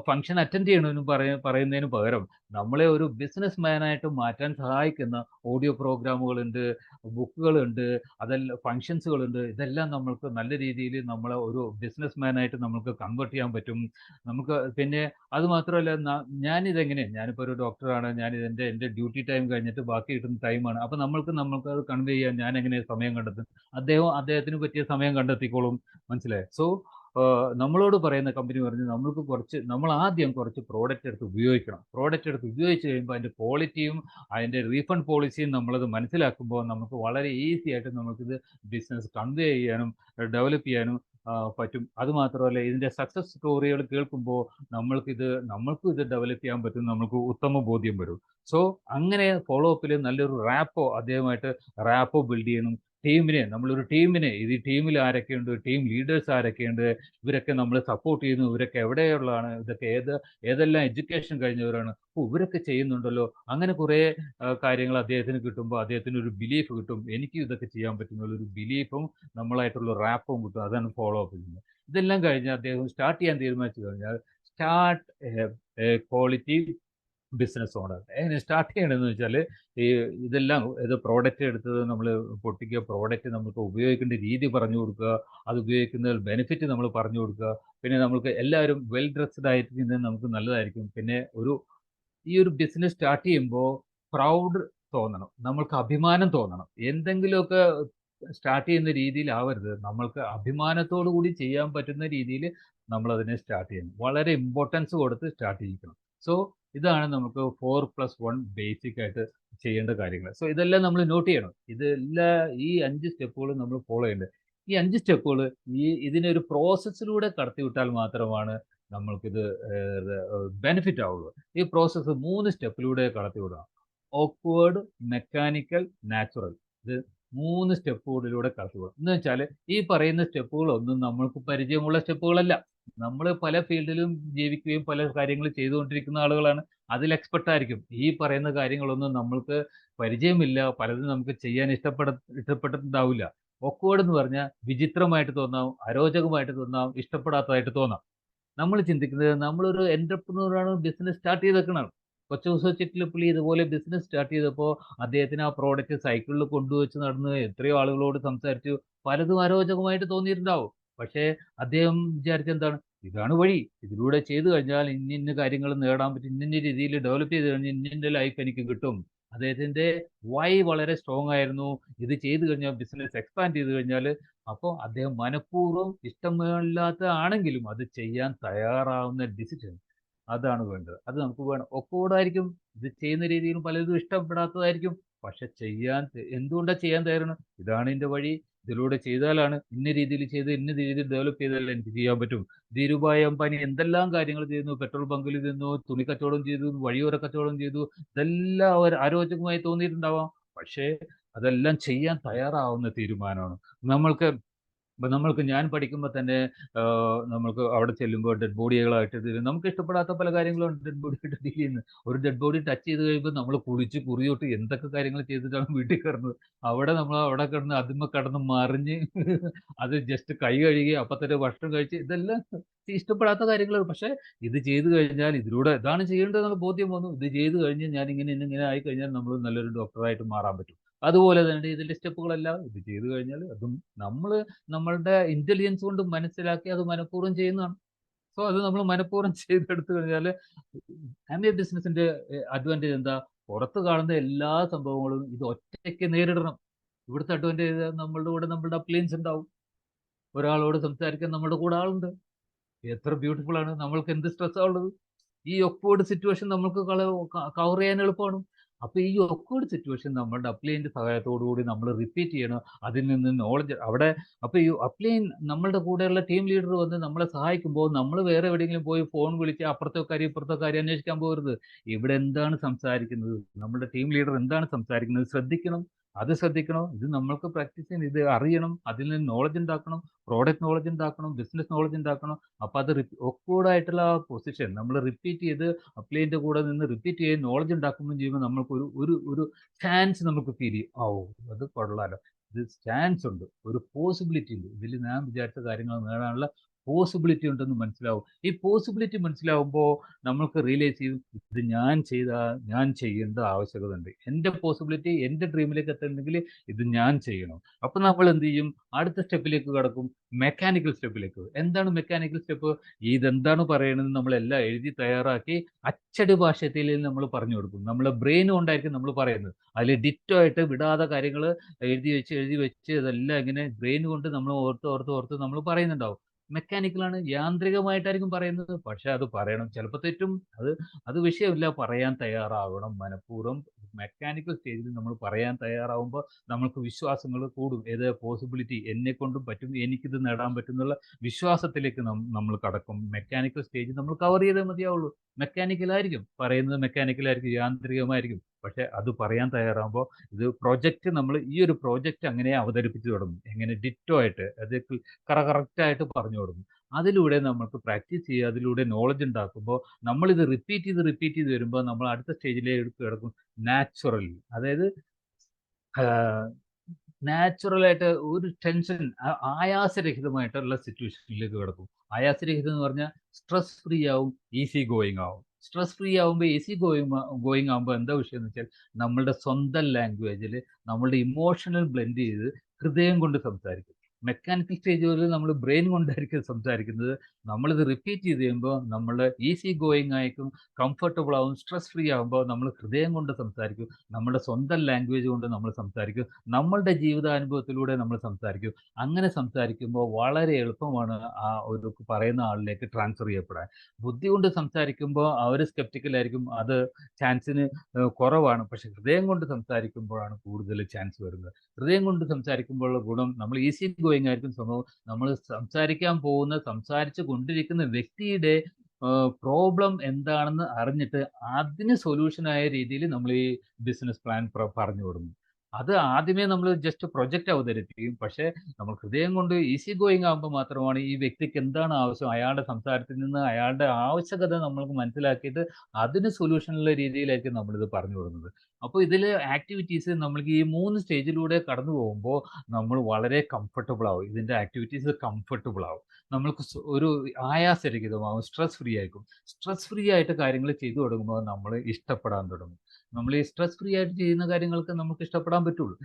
ഫംഗ്ഷൻ അറ്റൻഡ് ചെയ്യണമെന്ന് പറയുന്നതിന് പകരം നമ്മളെ ഒരു ബിസിനസ് മാനായിട്ട് മാറ്റാൻ സഹായിക്കുന്ന ഓഡിയോ പ്രോഗ്രാമുകളുണ്ട്, ബുക്കുകളുണ്ട്, അതെല്ലാം ഫങ്ഷൻസുകളുണ്ട്. ഇതെല്ലാം നമ്മൾക്ക് നല്ല രീതിയിൽ നമ്മളെ ഒരു ബിസിനസ് മാനായിട്ട് നമുക്ക് കൺവേർട്ട് ചെയ്യാൻ പറ്റും. നമുക്ക് പിന്നെ അത് മാത്രമല്ല, ഞാനിപ്പോൾ ഒരു ഡോക്ടറാണ്. എൻ്റെ ഡ്യൂട്ടി ടൈം കഴിഞ്ഞിട്ട് ബാക്കി കിട്ടുന്ന ടൈമാണ്. അപ്പോൾ നമ്മൾക്ക് അത് കൺവേ ചെയ്യാൻ ഞാൻ എങ്ങനെ സമയം കണ്ടെത്തും? അദ്ദേഹത്തിന് പറ്റിയ സമയം കണ്ടെത്തിക്കോളും. മനസ്സിലായോ? സോ നമ്മളോട് പറയുന്ന കമ്പനി പറഞ്ഞ് നമ്മൾ ആദ്യം കുറച്ച് പ്രോഡക്റ്റ് എടുത്ത് ഉപയോഗിക്കണം. പ്രോഡക്റ്റ് എടുത്ത് ഉപയോഗിച്ച് കഴിയുമ്പോൾ അതിൻ്റെ ക്വാളിറ്റിയും അതിൻ്റെ റീഫണ്ട് പോളിസിയും നമ്മളത് മനസ്സിലാക്കുമ്പോൾ നമുക്ക് വളരെ ഈസി ആയിട്ട് നമുക്കിത് ബിസിനസ് കൺവേ ചെയ്യാനും ഡെവലപ്പ് ചെയ്യാനും പറ്റും. അതുമാത്രമല്ല, ഇതിൻ്റെ സക്സസ് സ്റ്റോറികൾ കേൾക്കുമ്പോൾ നമ്മൾക്കും ഇത് ഡെവലപ്പ് ചെയ്യാൻ പറ്റും, നമുക്ക് ഉത്തമ ബോധ്യം വരും. സോ അങ്ങനെ ഫോളോ അപ്പിൽ നല്ലൊരു അദ്ദേഹമായിട്ട് റാപ്പോ ബിൽഡ് ചെയ്യണം. നമ്മളൊരു ടീമിനെ, ഈ ടീമിൽ ആരൊക്കെയുണ്ട്, ടീം ലീഡേഴ്സ് ആരൊക്കെയുണ്ട്, ഇവരൊക്കെ നമ്മളെ സപ്പോർട്ട് ചെയ്യുന്നു, ഇവരൊക്കെ എവിടെയുള്ളതാണ്, ഇതൊക്കെ ഏതെല്ലാം എഡ്യൂക്കേഷൻ കഴിഞ്ഞവരാണ്, ഇവരൊക്കെ ചെയ്യുന്നുണ്ടല്ലോ. അങ്ങനെ കുറേ കാര്യങ്ങൾ അദ്ദേഹത്തിന് കിട്ടുമ്പോൾ അദ്ദേഹത്തിന് ഒരു ബിലീഫ് കിട്ടും. എനിക്കും ഇതൊക്കെ ചെയ്യാൻ പറ്റുന്നുള്ളൊരു ബിലീഫും നമ്മളായിട്ടുള്ള റാപ്പും കിട്ടും. അതാണ് ഫോളോ അപ്പ് ചെയ്യുന്നത്. ഇതെല്ലാം കഴിഞ്ഞ് അദ്ദേഹം സ്റ്റാർട്ട് ചെയ്യാൻ തീരുമാനിച്ചു കഴിഞ്ഞാൽ സ്റ്റാർട്ട് ക്വാളിറ്റി ബിസിനസ് ഓണർ. എങ്ങനെ സ്റ്റാർട്ട് ചെയ്യണമെന്ന് വെച്ചാൽ ഇത് പ്രോഡക്റ്റ് എടുത്തത് നമ്മൾ പൊട്ടിക്കുക, പ്രോഡക്റ്റ് നമുക്ക് ഉപയോഗിക്കേണ്ട രീതി പറഞ്ഞു കൊടുക്കുക, അത് ഉപയോഗിക്കുന്ന ബെനിഫിറ്റ് നമ്മൾ പറഞ്ഞു കൊടുക്കുക. പിന്നെ നമുക്ക് എല്ലാവരും വെൽ ഡ്രസ്ഡ് ആയിട്ട് നമുക്ക് നല്ലതായിരിക്കും. പിന്നെ ഈ ഒരു ബിസിനസ് സ്റ്റാർട്ട് ചെയ്യുമ്പോൾ പ്രൗഡ് തോന്നണം, നമ്മൾക്ക് അഭിമാനം തോന്നണം. എന്തെങ്കിലുമൊക്കെ സ്റ്റാർട്ട് ചെയ്യുന്ന രീതിയിലാവരുത്, നമ്മൾക്ക് അഭിമാനത്തോടു കൂടി ചെയ്യാൻ പറ്റുന്ന രീതിയിൽ നമ്മളതിനെ സ്റ്റാർട്ട് ചെയ്യണം. വളരെ ഇമ്പോർട്ടൻസ് കൊടുത്ത് സ്റ്റാർട്ട് ചെയ്യിക്കണം. സോ ഇതാണ് നമുക്ക് 4+1 ബേസിക് ആയിട്ട് ചെയ്യേണ്ട കാര്യങ്ങൾ. സോ ഇതെല്ലാം നമ്മൾ നോട്ട് ചെയ്യണം. ഈ 5 സ്റ്റെപ്പുകളും നമ്മൾ ഫോളോ ചെയ്യേണ്ടത്. ഈ 5 സ്റ്റെപ്പുകൾ ഇതിനെ ഒരു പ്രോസസ്സിലൂടെ കടത്തിവിട്ടാൽ മാത്രമാണ് നമ്മൾക്കിത് ബെനിഫിറ്റ് ആവുള്ളൂ. ഈ പ്രോസസ്സ് 3 സ്റ്റെപ്പിലൂടെ കടത്തിവിടുക. Awkward, mechanical, natural. ഇത് 3 സ്റ്റെപ്പുകളിലൂടെ കടത്തിവിടും. എന്ന് വെച്ചാൽ ഈ പറയുന്ന സ്റ്റെപ്പുകളൊന്നും നമ്മൾക്ക് പരിചയമുള്ള സ്റ്റെപ്പുകളല്ല. നമ്മൾ പല ഫീൽഡിലും ജീവിക്കുകയും പല കാര്യങ്ങൾ ചെയ്തുകൊണ്ടിരിക്കുന്ന ആളുകളാണ്. അതിൽ എക്സ്പെർട്ട് ആയിരിക്കും. ഈ പറയുന്ന കാര്യങ്ങളൊന്നും നമ്മൾക്ക് പരിചയമില്ല. പലതും നമുക്ക് ചെയ്യാൻ ഇഷ്ടപ്പെട്ടിട്ടുണ്ടാവില്ല. ഓക്വേർഡ് എന്ന് പറഞ്ഞാൽ വിചിത്രമായിട്ട് തോന്നാം, അരോചകമായിട്ട് തോന്നാം, ഇഷ്ടപ്പെടാത്തതായിട്ട് തോന്നാം. നമ്മൾ ചിന്തിക്കുന്നത് നമ്മളൊരു എന്റർപ്രന്യൂർ ആണ്, ബിസിനസ് സ്റ്റാർട്ട് ചെയ്തേക്കണാണ്. കൊച്ചു ചിറ്റിലപ്പള്ളി ഇതുപോലെ ബിസിനസ് സ്റ്റാർട്ട് ചെയ്തപ്പോൾ അദ്ദേഹത്തിന് ആ പ്രോഡക്റ്റ് സൈക്കിളിൽ കൊണ്ടുവച്ച് നടന്ന് എത്രയോ ആളുകളോട് സംസാരിച്ചു. പലതും അരോചകമായിട്ട് തോന്നിയിട്ടുണ്ടാവും. പക്ഷേ അദ്ദേഹം വിചാരിച്ചെന്താണ്? ഇതാണ് വഴി. ഇതിലൂടെ ചെയ്തു കഴിഞ്ഞാൽ ഇന്ന കാര്യങ്ങൾ നേടാൻ പറ്റും. ഇന്ന രീതിയിൽ ഡെവലപ്പ് ചെയ്ത് കഴിഞ്ഞാൽ ഇന്ന ലൈഫ് എനിക്ക് കിട്ടും. അദ്ദേഹത്തിന്റെ വൈ വളരെ സ്ട്രോങ് ആയിരുന്നു. ഇത് ചെയ്തു കഴിഞ്ഞാൽ ബിസിനസ് എക്സ്പാൻഡ് ചെയ്ത് കഴിഞ്ഞാൽ അപ്പോൾ അദ്ദേഹം മനഃപൂർവ്വം ഇഷ്ടമില്ലാത്ത ആണെങ്കിലും അത് ചെയ്യാൻ തയ്യാറാവുന്ന ഡിസിഷൻ അതാണ് വേണ്ടത്. അത് നമുക്ക് വേണം. ഒക്കോടായിരിക്കും ഇത് ചെയ്യുന്ന രീതിയിൽ പലതും ഇഷ്ടപ്പെടാത്തതായിരിക്കും. പക്ഷെ എന്തുകൊണ്ടാണ് ചെയ്യാൻ തയ്യാറാണ്? ഇതാണ് എൻ്റെ വഴി. ഇതിലൂടെ ചെയ്താലാണ് ഇന്ന രീതിയിൽ ചെയ്ത് ഇന്ന രീതിയിൽ ഡെവലപ്പ് ചെയ്താലേ എനിക്ക് ചെയ്യാൻ പറ്റും. ധീരുഭായ് അംബാനി എന്തെല്ലാം കാര്യങ്ങൾ ചെയ്യുന്നു. പെട്രോൾ ബങ്കിൽ നിന്നു, തുണി കച്ചവടം ചെയ്തു, വഴിയോര കച്ചവടം ചെയ്തു. ഇതെല്ലാം അരോചകമായി തോന്നിയിട്ടുണ്ടാവാം. പക്ഷേ അതെല്ലാം ചെയ്യാൻ തയ്യാറാവുന്ന തീരുമാനമാണ്. നമ്മൾക്ക് ഞാൻ പഠിക്കുമ്പോൾ തന്നെ നമ്മൾക്ക് അവിടെ ചെല്ലുമ്പോൾ ഡെഡ് ബോഡികളായിട്ട് നമുക്ക് ഇഷ്ടപ്പെടാത്ത പല കാര്യങ്ങളും ഡെഡ് ബോഡിയായിട്ട് ഡീൽ ചെയ്യുന്നത്. ഒരു ഡെഡ് ബോഡി ടച്ച് ചെയ്ത് കഴിയുമ്പോൾ നമ്മൾ കുളിച്ച് കുറിയോട്ട് എന്തൊക്കെ കാര്യങ്ങൾ ചെയ്തിട്ടാണ് വീട്ടിൽ കിടന്നത്. നമ്മൾ അവിടെ കിടന്ന് അതിന്മേൽ കിടന്ന് മറിഞ്ഞ് അത് ജസ്റ്റ് കൈ കഴുകി അപ്പം തന്നെ ഭക്ഷണം കഴിച്ച് ഇതെല്ലാം ഇഷ്ടപ്പെടാത്ത കാര്യങ്ങളാണ്. പക്ഷേ ഇത് ചെയ്ത് കഴിഞ്ഞാൽ ഇതിലൂടെ ഇതാണ് ചെയ്യേണ്ടതെന്നുള്ള ബോധ്യം വന്നു. ഇത് ചെയ്ത് കഴിഞ്ഞ് ഞാൻ ഇങ്ങനെ ആയി കഴിഞ്ഞാൽ നമ്മൾ നല്ലൊരു ഡോക്ടറായിട്ട് മാറാൻ പറ്റും. അതുപോലെ തന്നെ ഇതിന്റെ സ്റ്റെപ്പുകളെല്ലാം ഇത് ചെയ്ത് കഴിഞ്ഞാൽ അതും നമ്മൾ നമ്മളുടെ ഇന്റലിജൻസ് കൊണ്ട് മനസ്സിലാക്കി അത് മനഃപൂർവ്വം ചെയ്യുന്നതാണ്. സോ അത് നമ്മൾ മനഃപൂർവ്വം ചെയ്തെടുത്തു കഴിഞ്ഞാൽ എംബിഎ ബിസിനസിന്റെ അഡ്വാൻറ്റേജ് എന്താ? പുറത്ത് കാണുന്ന എല്ലാ സംഭവങ്ങളും ഇത് ഒറ്റയ്ക്ക് നേരിടണം. ഇവിടുത്തെ അഡ്വാൻറ്റേജ് നമ്മളുടെ അപ്ലയൻസ് ഉണ്ടാവും. ഒരാളോട് സംസാരിക്കാൻ നമ്മുടെ കൂടെ ആളുണ്ട്. എത്ര ബ്യൂട്ടിഫുൾ ആണ്. നമ്മൾക്ക് എന്ത് സ്ട്രെസ്സാ ഉള്ളത്. ഈ ഓക്വേർഡ് സിറ്റുവേഷൻ നമുക്ക് കവർ ചെയ്യാൻ എളുപ്പമാണ്. അപ്പൊ ഈ ഓക്വേർഡ് സിറ്റുവേഷൻ നമ്മളുടെ അപ്ലൈൻ്റെ സഹായത്തോടു കൂടി നമ്മൾ റിപ്പീറ്റ് ചെയ്യണം. അതിൽ നിന്ന് നോളജ് അവിടെ അപ്പൊ ഈ അപ്ലൈൻ നമ്മളുടെ കൂടെയുള്ള ടീം ലീഡർ വന്ന് നമ്മളെ സഹായിക്കുമ്പോൾ നമ്മൾ വേറെ എവിടെയെങ്കിലും പോയി ഫോൺ വിളിച്ച് അപ്പുറത്തെ കാര്യം ഇപ്പുറത്തെ കാര്യം അന്വേഷിക്കാൻ പോകരുത്. ഇവിടെ എന്താണ് സംസാരിക്കുന്നത്, നമ്മുടെ ടീം ലീഡർ എന്താണ് സംസാരിക്കുന്നത് ശ്രദ്ധിക്കണം. അത് ശ്രദ്ധിക്കണം. ഇത് നമ്മൾക്ക് പ്രാക്ടീസ് ചെയ്യണം. ഇത് അറിയണം. അതിൽ നിന്ന് നോളജ് ഉണ്ടാക്കണം. പ്രോഡക്റ്റ് നോളജ് ഉണ്ടാക്കണം. ബിസിനസ് നോളജ് ഉണ്ടാക്കണം. അപ്പൊ അത് ഓക്വേർഡ് ആയിട്ടുള്ള ആ പൊസിഷൻ നമ്മൾ റിപ്പീറ്റ് ചെയ്ത് അപ്ലൈൻ്റെ കൂടെ നിന്ന് റിപ്പീറ്റ് ചെയ്ത് നോളജ് ഉണ്ടാക്കുമ്പോൾ ചെയ്യുമ്പോൾ നമ്മൾക്ക് ഒരു ഒരു ഒരു ചാൻസ് നമുക്ക് ഫീൽ ചെയ്യും. അത് കൊള്ളാലോ, ഇത് ചാൻസ് ഉണ്ട്, ഒരു പോസിബിലിറ്റി ഉണ്ട്, ഇതിൽ ഞാൻ വിചാരിച്ച കാര്യങ്ങൾ നേടാനുള്ള പോസിബിലിറ്റി ഉണ്ടെന്ന് മനസ്സിലാവും. ഈ പോസിബിലിറ്റി മനസ്സിലാവുമ്പോൾ നമ്മൾക്ക് റിയലൈസ് ചെയ്യും ഇത് ഞാൻ ചെയ്യേണ്ട ആവശ്യകത ഉണ്ട്. എൻ്റെ പോസിബിലിറ്റി എൻ്റെ ഡ്രീമിലേക്ക് എത്തണമെങ്കിൽ ഇത് ഞാൻ ചെയ്യണം. അപ്പൊ നമ്മൾ എന്ത് ചെയ്യും? അടുത്ത സ്റ്റെപ്പിലേക്ക് കടക്കും. മെക്കാനിക്കൽ സ്റ്റെപ്പിലേക്ക്. എന്താണ് മെക്കാനിക്കൽ സ്റ്റെപ്പ്? ഇതെന്താണ് പറയുന്നത് നമ്മളെല്ലാം എഴുതി തയ്യാറാക്കി അച്ചടി ഭാഷയിൽ നമ്മൾ പറഞ്ഞു കൊടുക്കും. നമ്മളെ ബ്രെയിൻ കൊണ്ടായിരിക്കും നമ്മൾ പറയുന്നത്. അതിൽ ഡിറ്റോ ആയിട്ട് വിടാതെ കാര്യങ്ങൾ എഴുതി വെച്ച് ഇതെല്ലാം ഇങ്ങനെ ബ്രെയിൻ കൊണ്ട് നമ്മൾ ഓർത്ത് നമ്മൾ പറയുന്നുണ്ടാവും. മെക്കാനിക്കലാണ്, യാന്ത്രികമായിട്ടായിരിക്കും പറയുന്നത്. പക്ഷെ അത് പറയണം. ചിലപ്പോൾ തെറ്റും. അത് അത് വിഷയമില്ല. പറയാൻ തയ്യാറാവണം മനഃപൂർവ്വം. മെക്കാനിക്കൽ സ്റ്റേജിൽ നമ്മൾ പറയാൻ തയ്യാറാവുമ്പോൾ നമ്മൾക്ക് വിശ്വാസങ്ങൾ കൂടും. ഏത് പോസിബിലിറ്റി എന്നെക്കൊണ്ടും പറ്റും, എനിക്കിത് നേടാൻ പറ്റും എന്നുള്ള വിശ്വാസത്തിലേക്ക് നമ്മൾ കടക്കും. മെക്കാനിക്കൽ സ്റ്റേജ് നമ്മൾ കവർ ചെയ്തേ മതിയാവുള്ളൂ. മെക്കാനിക്കലായിരിക്കും പറയുന്നത്, മെക്കാനിക്കലായിരിക്കും, യാന്ത്രികമായിരിക്കും. പക്ഷെ അത് പറയാൻ തയ്യാറാകുമ്പോൾ ഈ ഒരു പ്രോജക്റ്റ് അങ്ങനെ അവതരിപ്പിച്ചു തുടങ്ങും. എങ്ങനെ ഡിറ്റോ ആയിട്ട് അത് കറക്റ്റായിട്ട് പറഞ്ഞു കൊടുക്കും. അതിലൂടെ നമുക്ക് പ്രാക്ടീസ് ചെയ്യുക. അതിലൂടെ നോളജ് ഉണ്ടാക്കുമ്പോൾ നമ്മളിത് റിപ്പീറ്റ് ചെയ്ത് വരുമ്പോൾ നമ്മൾ അടുത്ത സ്റ്റേജിലേക്ക് കിടക്കും. നാച്ചുറൽ, അതായത് നാച്ചുറലായിട്ട് ഒരു ടെൻഷൻ ആയാസരഹിതമായിട്ടുള്ള സിറ്റുവേഷനിലേക്ക് കിടക്കും. ആയാസരഹിതം എന്ന് പറഞ്ഞാൽ സ്ട്രെസ് ഫ്രീ ആവും, ഈസി ഗോയിങ് ആവും. സ്ട്രെസ് ഫ്രീ ആവുമ്പോൾ ഈസി ഗോയിങ് ആവുമ്പോൾ എന്താ വിഷയം എന്ന് വെച്ചാൽ നമ്മളുടെ സ്വന്തം ലാംഗ്വേജിൽ നമ്മളുടെ ഇമോഷണൽ ബ്ലെൻഡ് ചെയ്ത് ഹൃദയം കൊണ്ട് സംസാരിക്കും. മെക്കാനിക്കൽ സ്റ്റേജുകളിൽ നമ്മൾ ബ്രെയിൻ കൊണ്ടായിരിക്കും സംസാരിക്കുന്നത്. നമ്മളിത് റിപ്പീറ്റ് ചെയ്ത് കഴിയുമ്പോൾ നമ്മൾ ഈസി ഗോയിങ് ആയിരിക്കും, കംഫർട്ടബിൾ ആവും, സ്ട്രെസ് ഫ്രീ ആകുമ്പോൾ നമ്മൾ ഹൃദയം കൊണ്ട് സംസാരിക്കും. നമ്മുടെ സ്വന്തം ലാംഗ്വേജ് കൊണ്ട് നമ്മൾ സംസാരിക്കും. നമ്മളുടെ ജീവിതാനുഭവത്തിലൂടെ നമ്മൾ സംസാരിക്കും. അങ്ങനെ സംസാരിക്കുമ്പോൾ വളരെ എളുപ്പമാണ് ആ ഒരു പറയുന്ന ആളിലേക്ക് ട്രാൻസ്ഫർ ചെയ്യപ്പെടാൻ. ബുദ്ധി കൊണ്ട് സംസാരിക്കുമ്പോൾ അവർ സ്കെപ്റ്റിക്കലായിരിക്കും. അത് ചാൻസിന് കുറവാണ്. പക്ഷെ ഹൃദയം കൊണ്ട് സംസാരിക്കുമ്പോഴാണ് കൂടുതൽ ചാൻസ് വരുന്നത്. ഹൃദയം കൊണ്ട് സംസാരിക്കുമ്പോഴുള്ള ഗുണം നമ്മൾ ഈസി ഗോയിങ് ആയിരിക്കും സംഭവം. നമ്മൾ സംസാരിക്കാൻ പോകുന്ന, സംസാരിച്ചു കൊണ്ടിരിക്കുന്ന വ്യക്തിയുടെ പ്രോബ്ലം എന്താണെന്ന് അറിഞ്ഞിട്ട് അതിന് സൊല്യൂഷനായ രീതിയിൽ നമ്മൾ ഈ ബിസിനസ് പ്ലാൻ പറഞ്ഞു കൊടുക്കും. അത് ആദ്യമേ നമ്മൾ ജസ്റ്റ് പ്രൊജക്റ്റ് അവതരിപ്പിക്കും. പക്ഷേ നമ്മൾ ഹൃദയം കൊണ്ട് ഈസി ഗോയിങ് ആകുമ്പോൾ മാത്രമാണ് ഈ വ്യക്തിക്ക് എന്താണ് ആവശ്യം, അയാളുടെ സംസാരത്തിൽ നിന്ന് അയാളുടെ ആവശ്യകത നമ്മൾക്ക് മനസ്സിലാക്കിയിട്ട് അതിന് സൊല്യൂഷനുള്ള രീതിയിലായിരിക്കും നമ്മളിത് പറഞ്ഞു കൊടുക്കുന്നത്. അപ്പോൾ ഇതില് ആക്ടിവിറ്റീസ് നമ്മൾക്ക് ഈ 3 സ്റ്റേജിലൂടെ കടന്നു പോകുമ്പോൾ നമ്മൾ വളരെ കംഫർട്ടബിൾ ആവും. ഇതിന്റെ ആക്ടിവിറ്റീസ് കംഫർട്ടബിൾ ആവും. നമ്മൾക്ക് ഒരു ആയാസരഹിതമാവും, സ്ട്രെസ് ഫ്രീ ആയിരിക്കും. സ്ട്രെസ് ഫ്രീ ആയിട്ട് കാര്യങ്ങൾ ചെയ്തു തുടങ്ങുമ്പോൾ നമ്മൾ ഇഷ്ടപ്പെടാൻ തുടങ്ങും. നമ്മൾ ഈ സ്ട്രെസ് ഫ്രീ ആയിട്ട് ചെയ്യുന്ന കാര്യങ്ങൾക്ക് നമുക്ക് ഇഷ്ടപ്പെടാൻ പറ്റുള്ളൂ.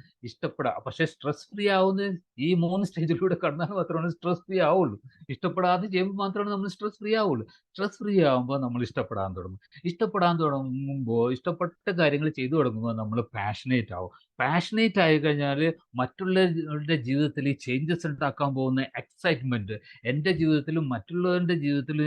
പക്ഷേ സ്ട്രെസ് ഫ്രീ ആവുന്നത് ഈ 3 സ്റ്റേജിലൂടെ കടന്നാൽ മാത്രമാണ് സ്ട്രെസ് ഫ്രീ ആവുള്ളൂ. ഇഷ്ടപ്പെടാതെ ചെയ്യുമ്പോൾ മാത്രമാണ് നമ്മൾ സ്ട്രെസ് ഫ്രീ ആവുള്ളൂ. സ്ട്രെസ് ഫ്രീ ആവുമ്പോൾ നമ്മൾ ഇഷ്ടപ്പെടാൻ തുടങ്ങും. ഇഷ്ടപ്പെടാൻ തുടങ്ങുമ്പോൾ, ഇഷ്ടപ്പെട്ട കാര്യങ്ങൾ ചെയ്തു തുടങ്ങുമ്പോൾ നമ്മൾ പാഷനേറ്റ് ആവും. പാഷനേറ്റ് ആയി കഴിഞ്ഞാൽ മറ്റുള്ളവരുടെ ജീവിതത്തിൽ ഈ ചേഞ്ചസ് ഉണ്ടാക്കാൻ പോകുന്ന എക്സൈറ്റ്മെന്റ് എൻ്റെ ജീവിതത്തിലും മറ്റുള്ളവരുടെ ജീവിതത്തിലും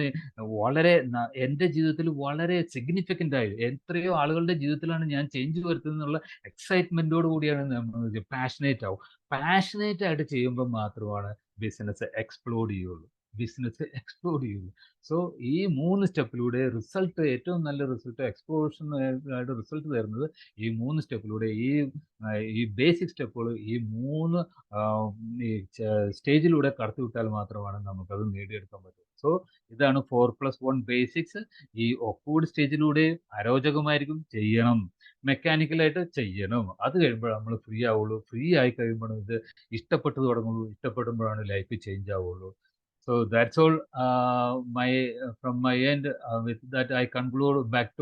എൻ്റെ ജീവിതത്തിൽ വളരെ സിഗ്നിഫിക്കന്റ് ആയി എത്രയോ ആളുകളുടെ ജീവിതത്തിലാണ് ഞാൻ ചേഞ്ച് വരുത്തുന്നത് എന്നുള്ള എക്സൈറ്റ്മെന്റോട് കൂടിയാണ് നമ്മൾ പാഷനേറ്റ് ആവും. പാഷനേറ്റ് ആയിട്ട് ചെയ്യുമ്പോൾ മാത്രമാണ് ബിസിനസ് എക്സ്പ്ലോഡ് ചെയ്യുള്ളൂ. സോ ഈ 3 സ്റ്റെപ്പിലൂടെ ഏറ്റവും നല്ല റിസൾട്ട് എക്സ്പ്ലോഷൻ ആയിട്ട് റിസൾട്ട് തരുന്നത് ഈ 3 സ്റ്റെപ്പിലൂടെ ഈ ബേസിക് സ്റ്റെപ്പുകൾ ഈ 3 ആഹ് ഈ സ്റ്റേജിലൂടെ കടത്തിവിട്ടാൽ മാത്രമാണ് നമുക്കത് നേടിയെടുക്കാൻ പറ്റും. സോ ഇതാണ് 4+1 ബേസിക്സ്. ഈ ഓക്വേർഡ് സ്റ്റേജിലൂടെ അരോചകമായിരിക്കും, ചെയ്യണം. മെക്കാനിക്കലായിട്ട് ചെയ്യണം. അത് കഴിയുമ്പോഴാണ് നമ്മൾ ഫ്രീ ആവുള്ളൂ. ഫ്രീ ആയി കഴിയുമ്പോഴാണ് ഇത് ഇഷ്ടപ്പെട്ടു തുടങ്ങുള്ളൂ. ഇഷ്ടപ്പെടുമ്പോഴാണ് ലൈഫ് ചേഞ്ച് ആവുള്ളൂ. So that's all from my end. With that, I conclude back to